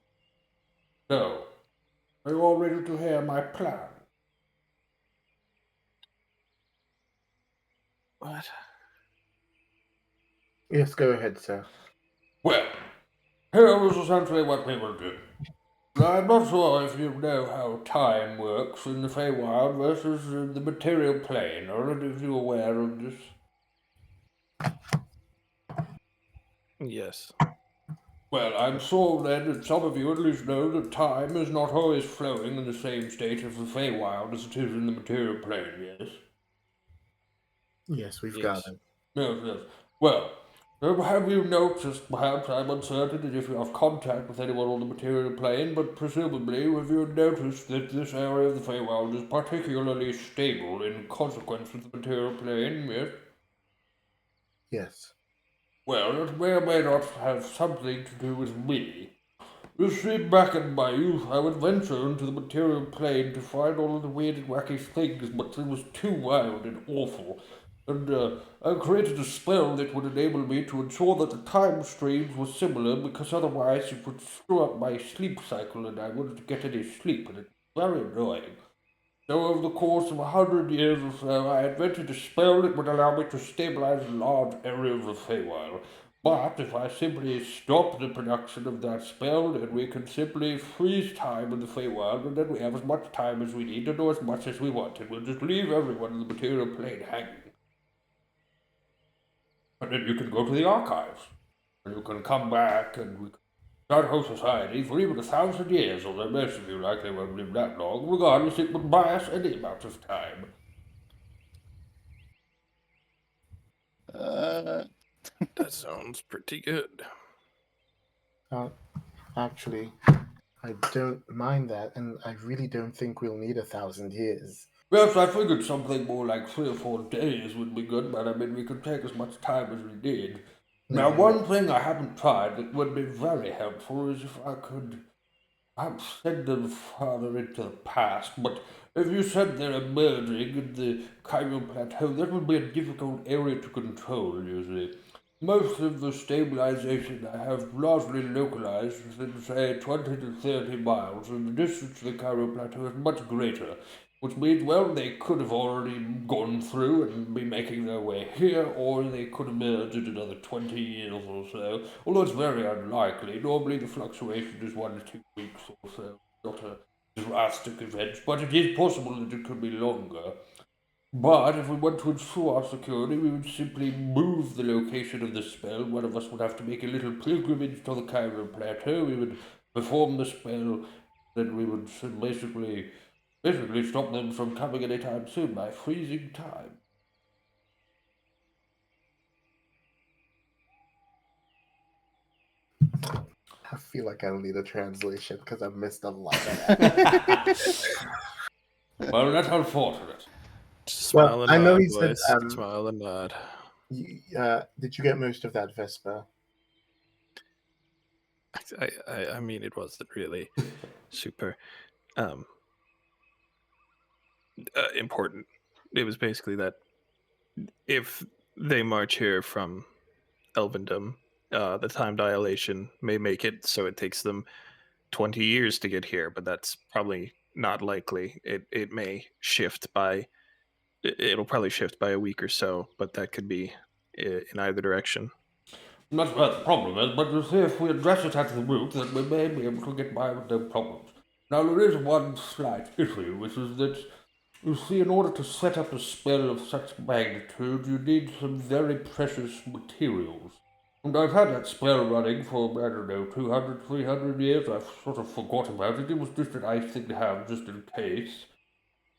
So, are you all ready to hear my plan? What? Yes, go ahead, sir. Well, here is essentially what we will do. I'm not sure if you know how time works in the feywild versus the material plane, or if you're aware of this. Yes. Well, I'm sure then that some of you at least know that time is not always flowing in the same state of the feywild as it is in the material plane, yes? Yes, we've Yes. got it. Yes. Well, have you noticed, perhaps I'm uncertain if you have contact with anyone on the material plane, but presumably have you noticed that this area of the Feywild is particularly stable in consequence of the material plane, yes? Yes. Well, it may or may not have something to do with me. You see, back in my youth, I would venture into the material plane to find all of the weird and wacky things, but it was too wild and awful. And I created a spell that would enable me to ensure that the time streams were similar, because otherwise it would screw up my sleep cycle and I wouldn't get any sleep, and it's very annoying. So over the course of 100 years or so, I invented a spell that would allow me to stabilize a large area of the Feywild. But if I simply stop the production of that spell, then we can simply freeze time in the Feywild, and then we have as much time as we need to do as much as we want, and we'll just leave everyone in the material plane hanging. And then you can go to the archives, and you can come back, and we can start a whole society for even 1,000 years, although most of you likely won't live that long. Regardless, it would buy us any amount of time. That sounds pretty good. Actually, I don't mind that, and I really don't think we'll need 1,000 years. Yes, I figured something more like 3 or 4 days would be good, but I mean, we could take as much time as we need. Now, one thing I haven't tried that would be very helpful is if I could perhaps send them farther into the past, but if you said they're emerging in the Cairo Plateau, that would be a difficult area to control, you see. Most of the stabilization I have largely localized within, say, 20 to 30 miles, and the distance to the Cairo Plateau is much greater, which means, well, they could have already gone through and be making their way here, or they could emerge in another 20 years or so, although it's very unlikely. Normally the fluctuation is 1 to 2 weeks or so, not a drastic event, but it is possible that it could be longer. But if we want to ensure our security, we would simply move the location of the spell. One of us would have to make a little pilgrimage to the Cairo Plateau. We would perform the spell, then we would basically stop them from coming anytime soon by freezing time. I feel like I'll need a translation because I missed a lot of that. Well, that's unfortunate. Smile and I know nod, he said, boys. Smile and nod. did you get most of that, Vesper? I mean, it wasn't really super important. It was basically that if they march here from Elvendom, the time dilation may make it so it takes them 20 years to get here, but that's probably not likely. It may shift by it'll probably shift by a week or so, but that could be in either direction. That's where the problem is, but you see, if we address it at the root, then we may be able to get by with no problems. Now, there is one slight issue, which is that, you see, in order to set up a spell of such magnitude, you need some very precious materials. And I've had that spell running for, I don't know, 200, 300 years. I've sort of forgot about it. It was just a nice thing to have, just in case.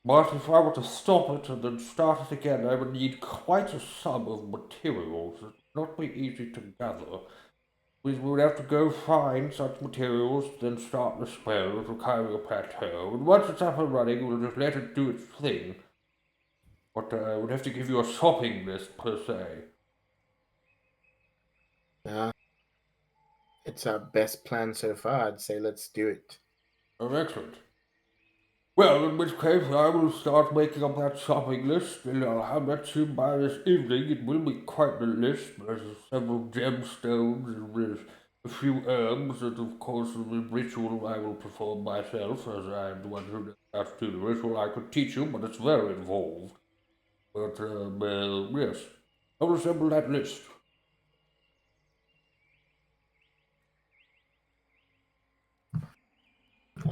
But if I were to stop it and then start it again, I would need quite a sum of materials. It would not be easy to gather. We would have to go find such materials, then start the spell to Cairo Plateau. And once it's up and running, we'll just let it do its thing. But I would have to give you a shopping list, per se. It's our best plan so far. I'd say let's do it. Oh, excellent. Well, in which case I will start making up that shopping list, and I'll have that to you by this evening. It will be quite the list. There's several gemstones, and there's a few herbs, and of course the ritual I will perform myself, as I'm the one who knows how to do the ritual. I could teach you, but it's very involved. But, yes, I will assemble that list.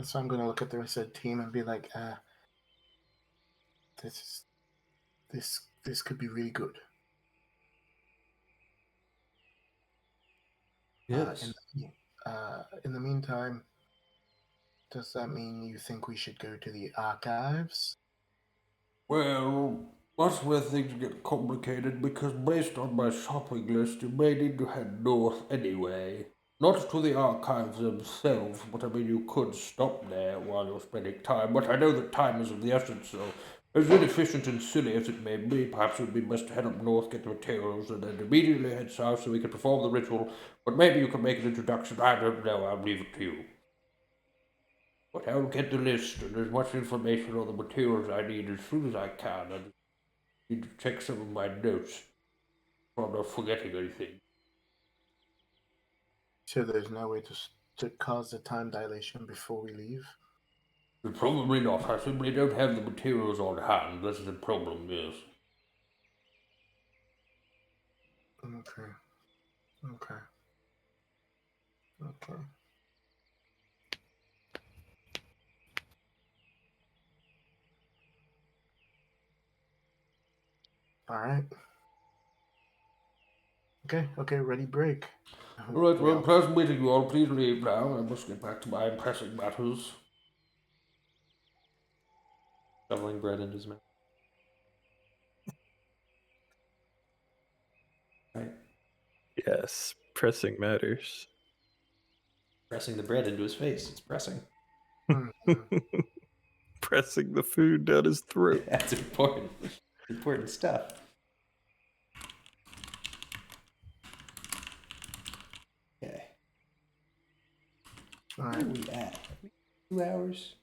So I'm going to look at the rest of the team and be like, this could be really good. Yes. In the meantime, does that mean you think we should go to the archives? Well, that's where things get complicated because based on my shopping list, you may need to head north anyway. Not to the archives themselves, but I mean, you could stop there while you're spending time, but I know that time is of the essence, so as inefficient and silly as it may be, perhaps it would be best to head up north, get the materials, and then immediately head south so we can perform the ritual, but maybe you can make an introduction. I don't know, I'll leave it to you. But I'll get the list and as much information on the materials I need as soon as I can. I need to check some of my notes so I'm not forgetting anything. So there's no way to cause a time dilation before we leave? Probably not. I simply don't have the materials on hand. That's the problem, yes. Okay. Okay. Okay. All right. Okay, ready, break. Alright, We well, all- pleasant meeting you all. Please leave now. I must get back to my pressing matters. Shoveling bread into his mouth. Right. Yes, pressing matters. Pressing the bread into his face. It's pressing. Mhm. Pressing the food down his throat. That's important. Important stuff. Okay. All Where right. are we at? 2 hours?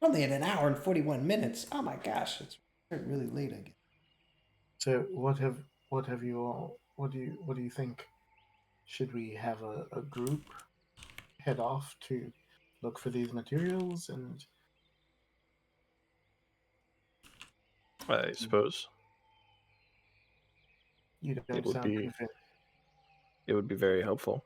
Only at an hour and 41 minutes. Oh my gosh, it's really late again. So what have you all? What do you think? Should we have a group head off to look for these materials and? I suppose You don't it would sound be convinced. very helpful.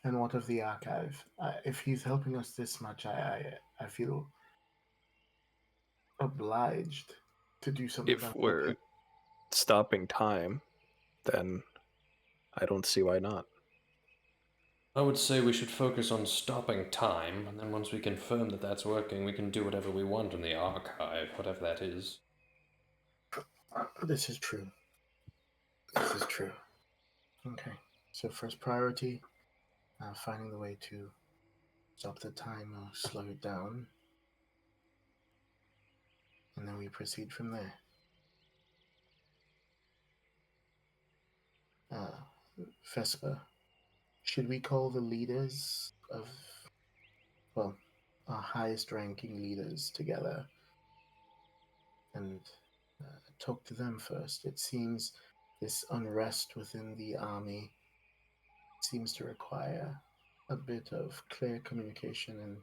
And what of the archive? If he's helping us this much, I feel obliged to do something If about we're it. stopping time, then I don't see why not. I would say we should focus on stopping time, and then once we confirm that that's working, we can do whatever we want in the archive, whatever that is. This is true. This is true. Okay. So first priority, finding the way to stop the time or slow it down, and then we proceed from there. Vespa, should we call the leaders of, well, our highest ranking leaders together and talk to them first? It seems this unrest within the army seems to require a bit of clear communication and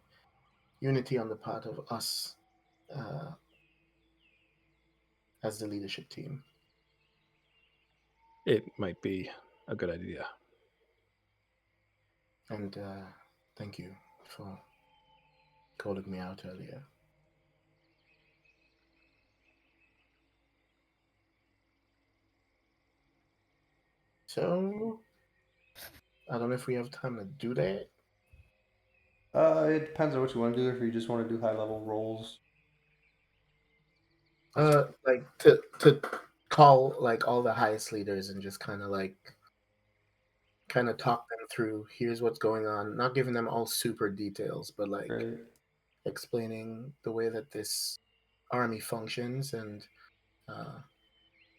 unity on the part of us as the leadership team. It might be a good idea. And thank you for calling me out earlier. So, I don't know if we have time to do that. It depends on what you want to do. If you just want to do high level rolls. Like to call like all the highest leaders and just kind of talk them through. Here's what's going on. Not giving them all super details, but like Right. explaining the way that this army functions and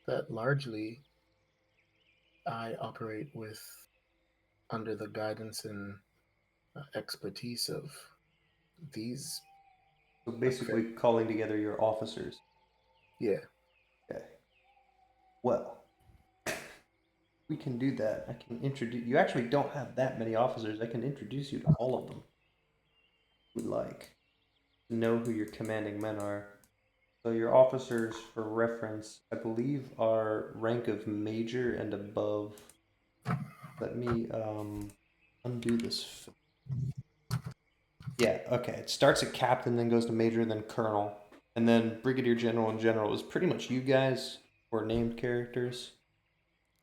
that largely I operate with under the guidance and expertise of these. So basically, calling together your officers. Yeah. Okay. Well, we can do that. I can introduce. You actually don't have that many officers. I can introduce you to all of them. If you'd like. Know who your commanding men are. So your officers, for reference, I believe are rank of major and above. Let me undo this. Yeah, okay. It starts at captain, then goes to major, then colonel, and then brigadier general and general is pretty much you guys. or named characters.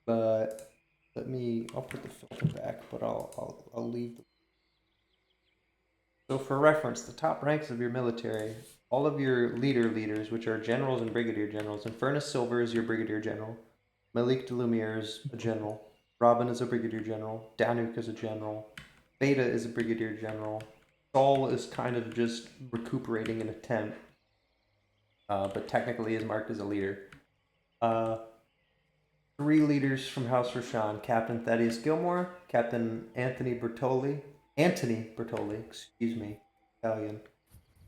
But I'll put the filter back, but I'll leave. So for reference, the top ranks of your military, all of your leaders, which are generals and brigadier generals. Infernus Silver is your brigadier general. Malik de Lumiere is a general. Robin is a brigadier general. Danuk is a general. Beta is a brigadier general. Saul is kind of just recuperating in a tent, but technically is marked as a leader. 3 leaders from House Roshan: Captain Thaddeus Gilmore, Captain Anthony Bertoli, excuse me, Italian,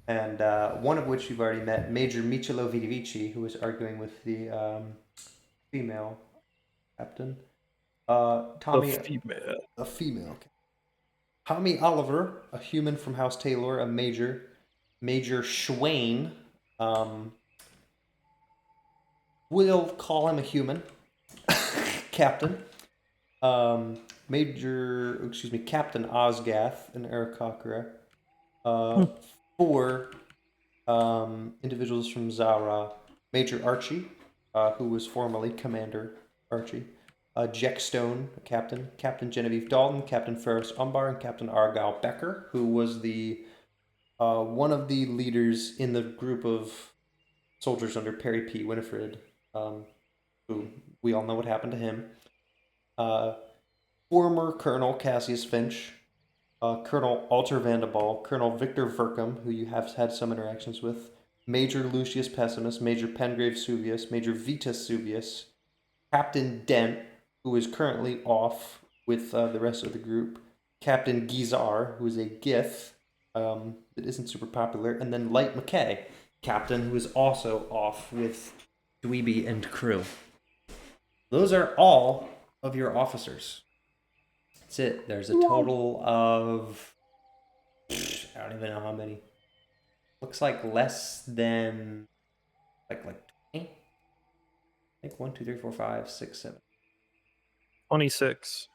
and one of which you've already met, Major Michelo Vidivici, who was arguing with the female captain. Tommy, a female. Tommy Oliver, a human from House Taylor, a major. Major Schwain, we'll call him a human. Captain. Captain Osgath and Aarakocra. 4 individuals from Zara. Major Archie, who was formerly Commander Archie. Jack Stone, Captain. Captain Genevieve Dalton, Captain Ferris Umbar, and Captain Argyle Becker, who was the one of the leaders in the group of soldiers under Perry P. Winifred, who we all know what happened to him. Former Colonel Cassius Finch, Colonel Alter Vanderball, Colonel Victor Verkum, who you have had some interactions with, Major Lucius Pessimus, Major Pengrave Suvius, Major Vitus Suvius, Captain Dent, who is currently off with the rest of the group, Captain Gizar, who is a Gith that isn't super popular, and then Light McKay, Captain, who is also off with Dweeby and crew. Those are all of your officers. That's it. There's a total of, I don't even know how many. Looks like less than like 20. I think 1, 2, 3, 4, 5, 6, 7. 26.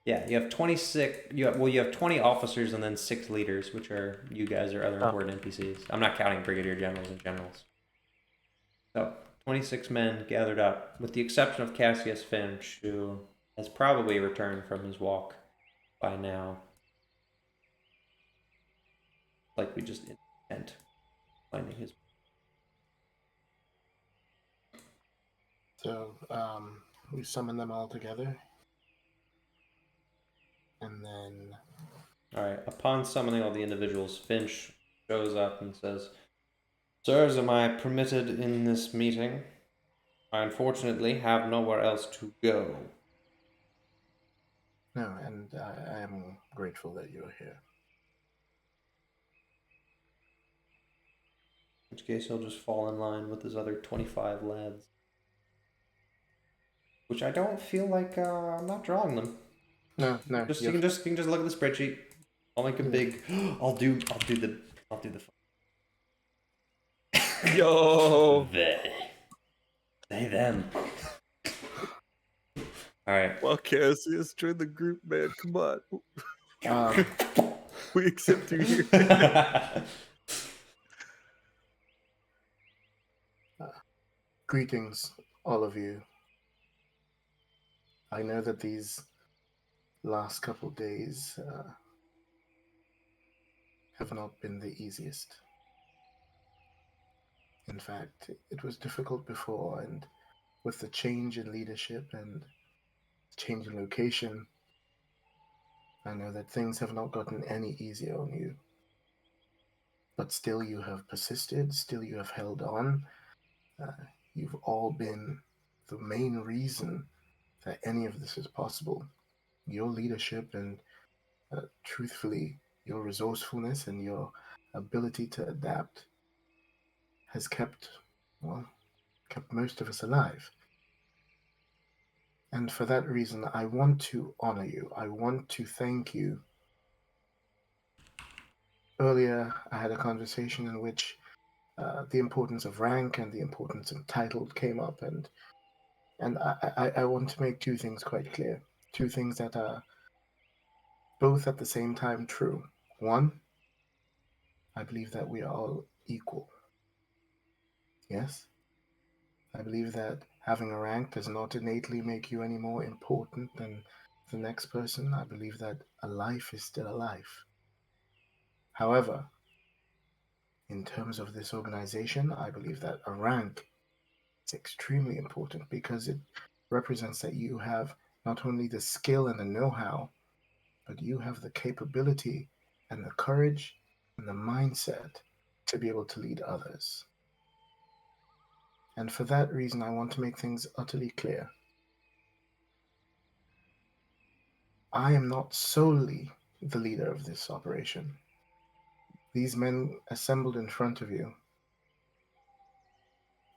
Yeah, you have 26. You have 20 officers and then 6 leaders, which are you guys or other important NPCs. I'm not counting brigadier generals and generals. So 26 men gathered up, with the exception of Cassius Finch, who has probably returned from his walk by now. Like we just intend finding his. So we summon them all together, and then. All right. Upon summoning all the individuals, Finch shows up and says, "Sirs, am I permitted in this meeting? I unfortunately have nowhere else to go." No, and I am grateful that you're here. In which case, he'll just fall in line with his other 25 lads. Which I don't feel like I'm not drawing them. No. You can just look at the spreadsheet. I'll make a big. I'll do the. Yo. They them. All right. Well, Cassius, join the group, man. Come on. We accept you here. Greetings, all of you. I know that these last couple days have not been the easiest. In fact, it was difficult before, and with the change in leadership and change in location, I know that things have not gotten any easier on you. But still you have persisted, still you have held on. You've all been the main reason that any of this is possible. Your leadership and, truthfully, your resourcefulness and your ability to adapt has kept most of us alive. And for that reason, I want to honor you. I want to thank you. Earlier, I had a conversation in which the importance of rank and the importance of title came up, and I want to make 2 things quite clear. 2 things that are both at the same time true. 1, I believe that we are all equal. Yes? I believe that having a rank does not innately make you any more important than the next person. I believe that a life is still a life. However, in terms of this organization, I believe that a rank is extremely important because it represents that you have not only the skill and the know-how, but you have the capability and the courage and the mindset to be able to lead others. And for that reason, I want to make things utterly clear. I am not solely the leader of this operation. These men assembled in front of you,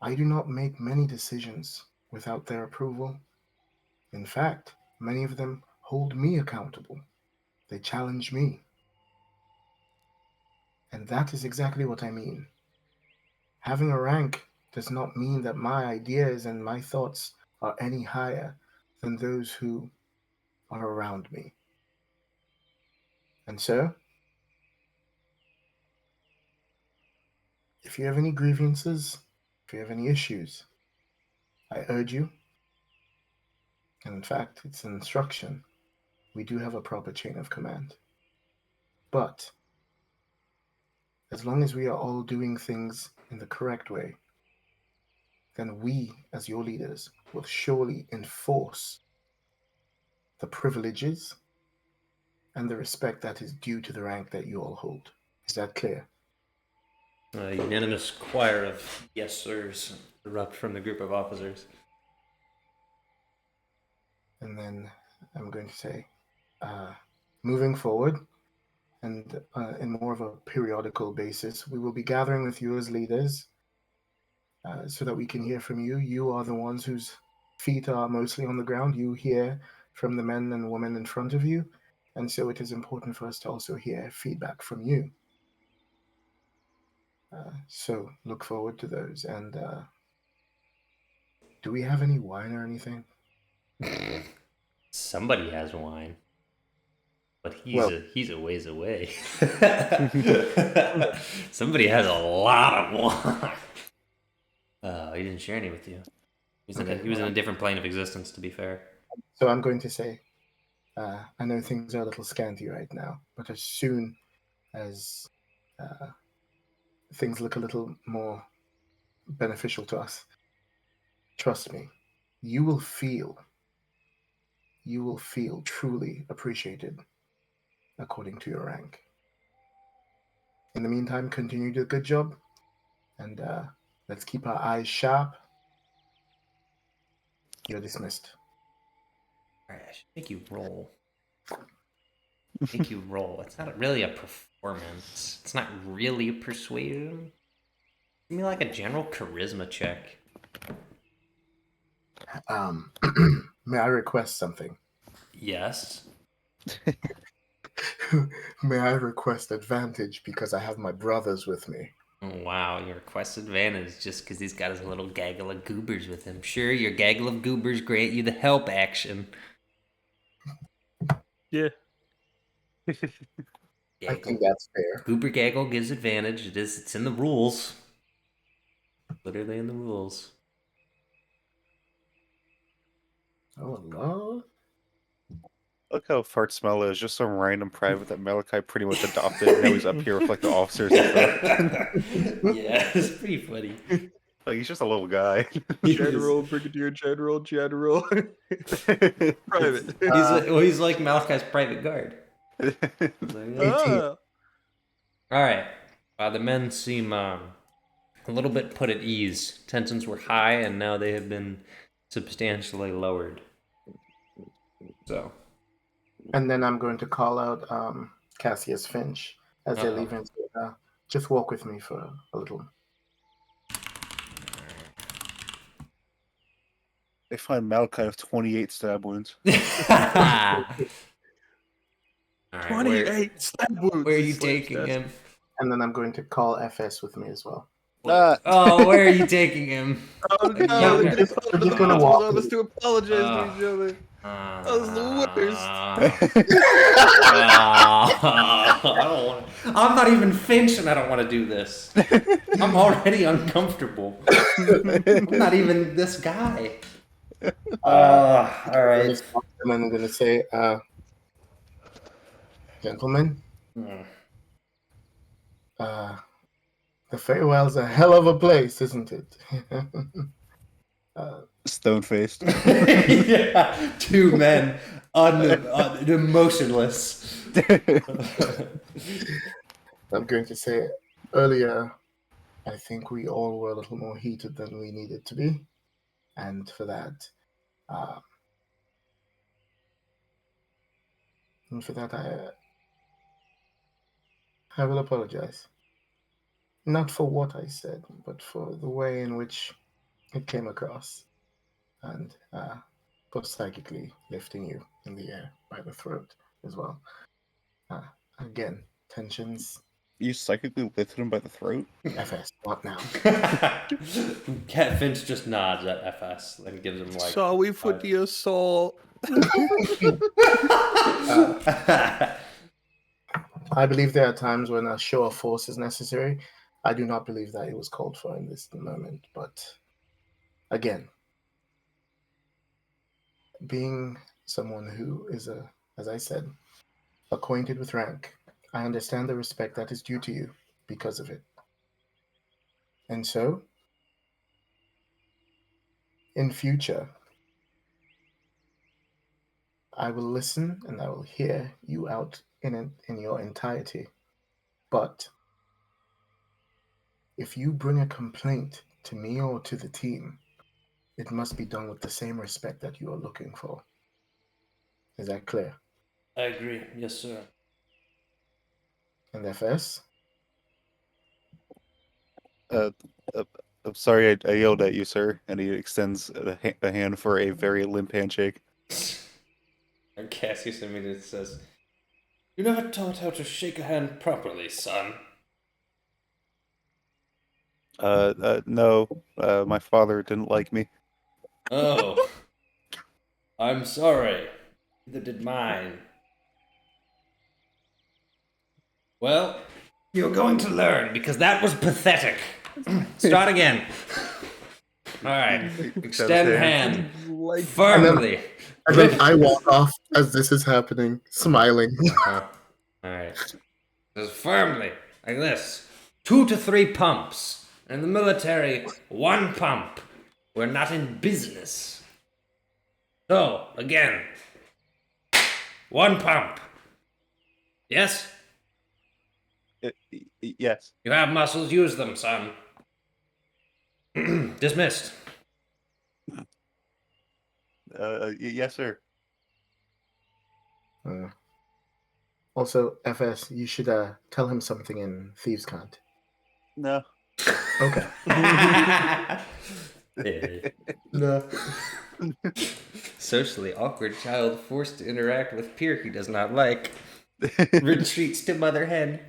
I do not make many decisions without their approval. In fact, many of them hold me accountable. They challenge me. And that is exactly what I mean. Having a rank does not mean that my ideas and my thoughts are any higher than those who are around me. And so, if you have any grievances, if you have any issues, I urge you, and in fact, it's an instruction, we do have a proper chain of command. But as long as we are all doing things in the correct way, then we, as your leaders, will surely enforce the privileges and the respect that is due to the rank that you all hold. Is that clear? A unanimous choir of yes sirs erupt from the group of officers. And then I'm going to say, moving forward, and in more of a periodical basis, we will be gathering with you as leaders so that we can hear from you. You are the ones whose feet are mostly on the ground. You hear from the men and women in front of you. And so it is important for us to also hear feedback from you. So look forward to those. And do we have any wine or anything? Somebody has wine, but he's a ways away. Somebody has a lot of wine. He didn't share any with you. He was in a different plane of existence, to be fair. So I'm going to say, I know things are a little scanty right now, but as soon as things look a little more beneficial to us, trust me, you will feel truly appreciated according to your rank. In the meantime, continue to do a good job, and let's keep our eyes sharp. You're dismissed. All right, I should make you roll. Make you roll. It's not really a performance. It's not really a persuasion. Give me like a general charisma check. May I request something? Yes. May I request advantage because I have my brothers with me? Oh, wow, you request advantage just because he's got his little gaggle of goobers with him. Sure, your gaggle of goobers grant you the help action. Yeah. I think that's fair. Goober gaggle gives advantage. It's in the rules. Literally in the rules. Oh, Lord. Look how fart smell is. Just some random private that Malachi pretty much adopted. And now he's up here with like the officers and stuff. Yeah, it's pretty funny. Like he's just a little guy. General, Brigadier General, Private. He's like Malachi's private guard. Ah. All right. The men seem a little bit put at ease. Tensions were high, and now they have been substantially lowered. So. And then I'm going to call out Cassius Finch as they leave and say, just walk with me for a little. They find Malachi with 28 stab wounds. All right, 28 stab wounds. Where are you taking him? And then I'm going to call FS with me as well. Oh, where are you taking him? Oh no, I'm just gonna walk. Let's to apologize to each other. was the worst. I don't want. I'm not even Finch, and I don't want to do this. I'm already uncomfortable. I'm not even this guy. All right. And I'm going to say, gentlemen, Hmm. the Feywild's a hell of a place, isn't it? Stone faced. Yeah, two men, emotionless. I'm going to say, earlier, I think we all were a little more heated than we needed to be. And for that, I will apologize. Not for what I said, but for the way in which it came across. And for psychically lifting you in the air by the throat as well. Again, tensions. You psychically lifted him by the throat? FS, what now? Cat Finch just nods at FS and gives him like. Sorry for the assault. I believe there are times when a show of force is necessary. I do not believe that it was called for in this moment, but again, being someone who is, as I said, acquainted with rank, I understand the respect that is due to you because of it. And so, in future, I will listen and I will hear you out in your entirety. But if you bring a complaint to me or to the team, it must be done with the same respect that you are looking for. Is that clear? I agree. Yes, sir. And FS? I'm sorry I yelled at you, sir. And he extends a hand for a very limp handshake. And Cassius immediately says, "You never taught how to shake a hand properly, son." No. My father didn't like me. Oh. I'm sorry. Neither did mine. Well, you're going to learn, because that was pathetic. Start again. Alright. Extend hand. Firmly. And then I walk off as this is happening, smiling. Alright. Just firmly, like this. 2 to 3 pumps. In the military, 1 pump. We're not in business. So, again. 1 pump. Yes? Yes. You have muscles, use them, son. Dismissed. Yes, sir. Also, FS, you should tell him something in Thieves' Cant. No. Okay. No. Socially awkward child forced to interact with peer he does not like. Retreats to mother hen.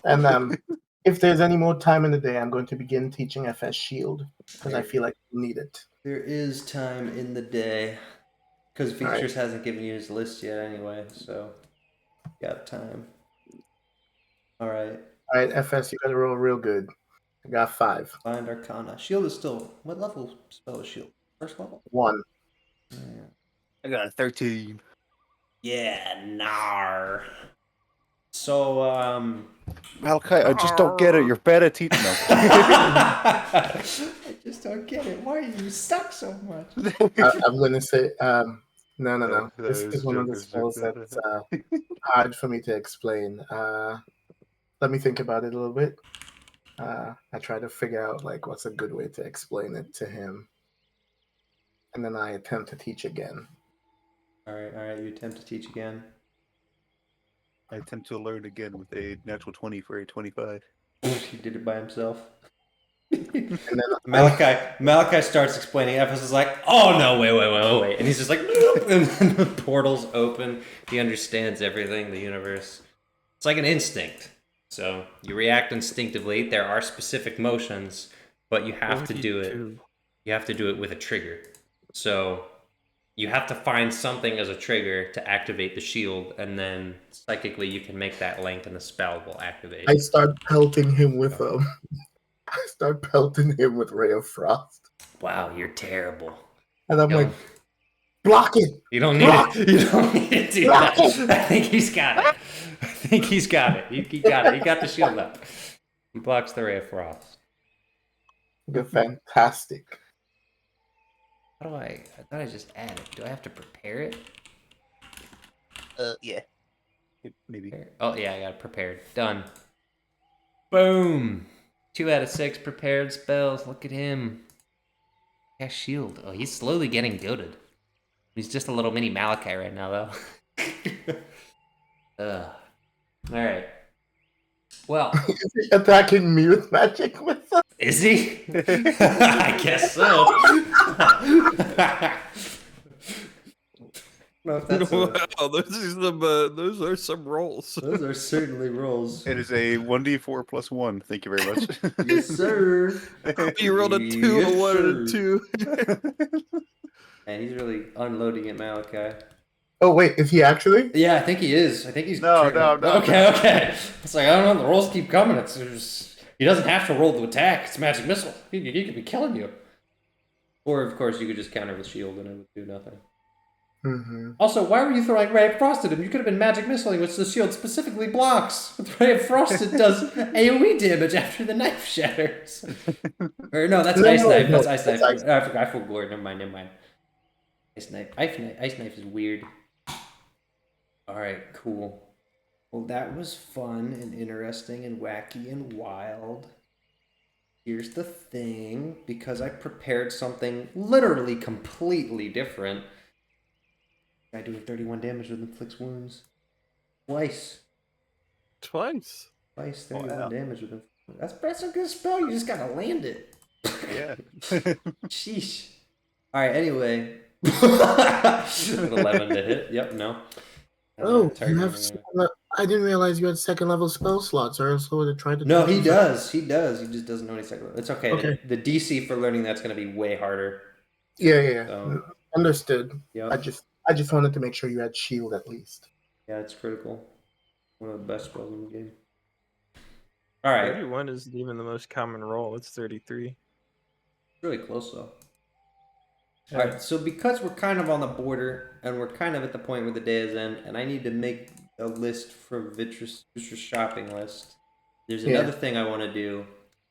And if there's any more time in the day, I'm going to begin teaching FS Shield because I feel like you need it. There is time in the day. Because Features hasn't given you his list yet anyway, so got time. Alright. Alright, FS, you gotta roll real good. I got 5. Find Arcana. Shield is still... What level spell is Shield? First level? 1. Yeah. I got a 13. Yeah, nar. So, Malachi, I just don't get it. You're bad at teaching them. I just don't get it. Why do you suck so much? I'm gonna say, no. No, This it's is one of the joke, it's spells joke. that's hard for me to explain. Let me think about it a little bit. I try to figure out like what's a good way to explain it to him, and then I attempt to teach again. All right. You attempt to teach again. I attempt to learn again with a natural 20 for a 25. He did it by himself. And then Malachi starts explaining. Ephes is like, "Oh no, wait," and he's just like, and then the portals open. He understands everything, the universe. It's like an instinct. So you react instinctively. There are specific motions but you have What to do do you it. do? You have to do it with a trigger. So you have to find something as a trigger to activate the shield, and then psychically you can make that link, and the spell will activate. I start pelting him with Ray of Frost, Wow, you're terrible. and I'm Yo. like, block it. You don't need Block it. You don't need to do Block that. it. I think he's got it. I think he's got it. He got it. He got the shield up. He blocks the ray of frost. You're fantastic. How do I thought I just added. Do I have to prepare it? Yeah. Maybe. Oh yeah, I got it prepared. Done. Boom. 2 out of 6 prepared spells. Look at him. Yeah, shield. Oh, he's slowly getting goated. He's just a little mini Malachi right now, though. Alright. Well. Is he attacking me with magic missile? Is he? I guess so. No, if that's Wow, those are some rolls. those are certainly rolls. It is a 1d4 plus 1. Thank you very much. Yes, sir. You rolled a 2, Yes, a 1, and a sir. 2. And he's really unloading at Malachi. Oh wait, is he actually? Yeah, I think he is. I think he's. No. Okay. It's like, I don't know. The rolls keep coming. He doesn't have to roll to attack. It's magic missile. He could be killing you. Or, of course, you could just counter with shield and it would do nothing. Mm-hmm. Also, why were you throwing Ray of Frost at him? You could have been magic missiling, which the shield specifically blocks. With Ray of Frost, it does AoE damage after the knife shatters. Or no, that's Ice Knife. That's Ice Knife. I forgot. I forgot. Never mind. Ice Knife. Ice Knife is weird. Alright, cool. Well, that was fun and interesting and wacky and wild. Here's the thing. Because I prepared something literally completely different, I do 31 damage with inflicts wounds. Twice, 31 Wow. damage with inflicts. That's a good spell. You just gotta land it. Yeah. Sheesh. Alright, anyway. 11 to hit. Yep, no. Oh, you have. I didn't realize you had second level spell slots, or else I would have tried to. No, he does. He does. He just doesn't know any second level. It's okay. Okay. The DC for learning that's going to be way harder. Yeah. So, Understood. yeah. I just wanted to make sure you had shield at least. Yeah, it's critical. One of the best spells in the game. All right. 31 isn't even the most common roll. It's 33. Really close though. Yeah. All right. So because we're kind of on the border and we're kind of at the point where the day is end, and I need to make a list for Vitra's shopping list. There's another thing I want to do.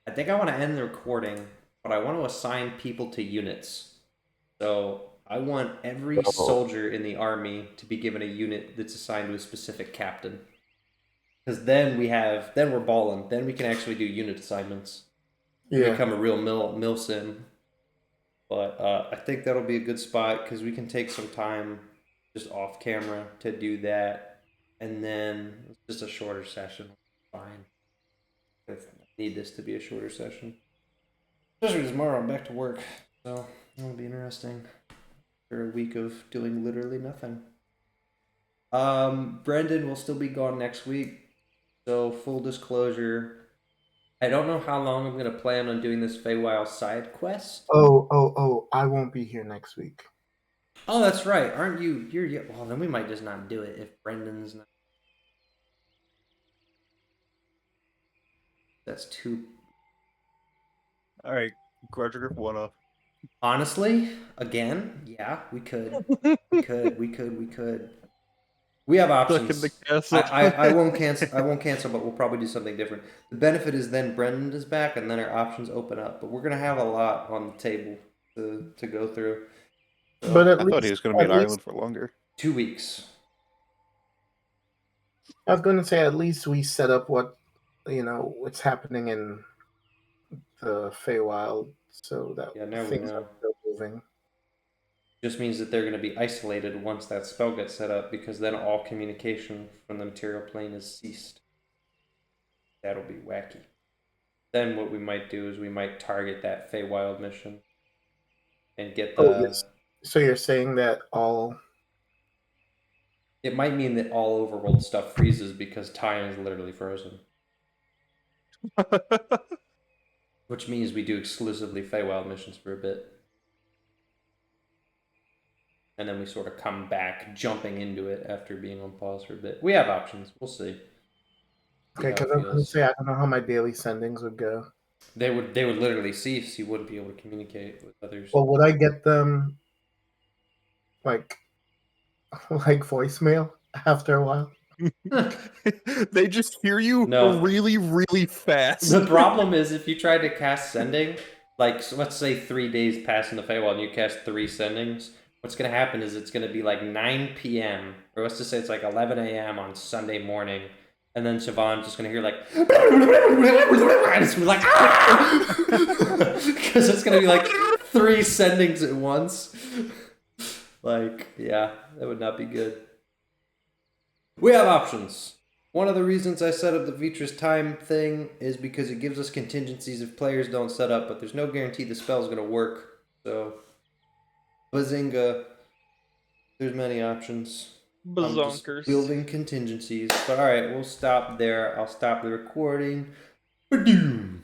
I think I want to end the recording, but I want to assign people to units. So I want every soldier in the army to be given a unit that's assigned to a specific captain. Because then we're balling. Then we can actually do unit assignments. Yeah. Become a real mil sim. But I think that'll be a good spot because we can take some time just off camera to do that, and then it's just a shorter session. Fine. I need this to be a shorter session, especially tomorrow. I'm back to work, so it'll be interesting for a week of doing literally nothing. Brendan will still be gone next week, so full disclosure. I don't know how long I'm going to plan on doing this Feywild side quest. Oh, I won't be here next week. Oh, that's right. Aren't you? Well, then we might just not do it if Brendan's not. That's too. All right. Grudge Grip 1 off. Honestly, again, yeah, we could. We could. We have options. Look at the castle. I won't cancel, but we'll probably do something different. The benefit is then Brendan is back, and then our options open up. But we're gonna have a lot on the table to go through. So, But at I least, thought he was going to be an island for longer. 2 weeks. I was going to say at least we set up what's happening in the Feywild, so that Yeah, now we things know. are still moving. Just means that they're going to be isolated once that spell gets set up, because then all communication from the material plane is ceased. That'll be wacky. Then what we might do is we might target that Feywild mission and get the. Oh, yes. So you're saying that all. It might mean that all overworld stuff freezes because time is literally frozen. Which means we do exclusively feywild missions for a bit. And then we sort of come back, jumping into it after being on pause for a bit. We have options. We'll see. Okay, because I was going to say, I don't know how my daily sendings would go. They would literally cease. You wouldn't be able to communicate with others. Well, would I get them like voicemail after a while? They just hear you No. really, really fast. The problem is if you try to cast sending, like so let's say 3 days pass in the Feywild and you cast 3 sendings, what's going to happen is it's going to be like 9 p.m. or let's just say it's like 11 a.m. on Sunday morning, and then Siobhan's just going to hear like, and it's gonna be like, because it's going to be like 3 sendings at once. Like, yeah, that would not be good. We have options. One of the reasons I set up the Vitra's time thing is because it gives us contingencies if players don't set up, but there's no guarantee the spell's going to work. So, bazinga. There's many options. I'm just Bazonkers. building contingencies. But alright, we'll stop there. I'll stop the recording. Ba-doom.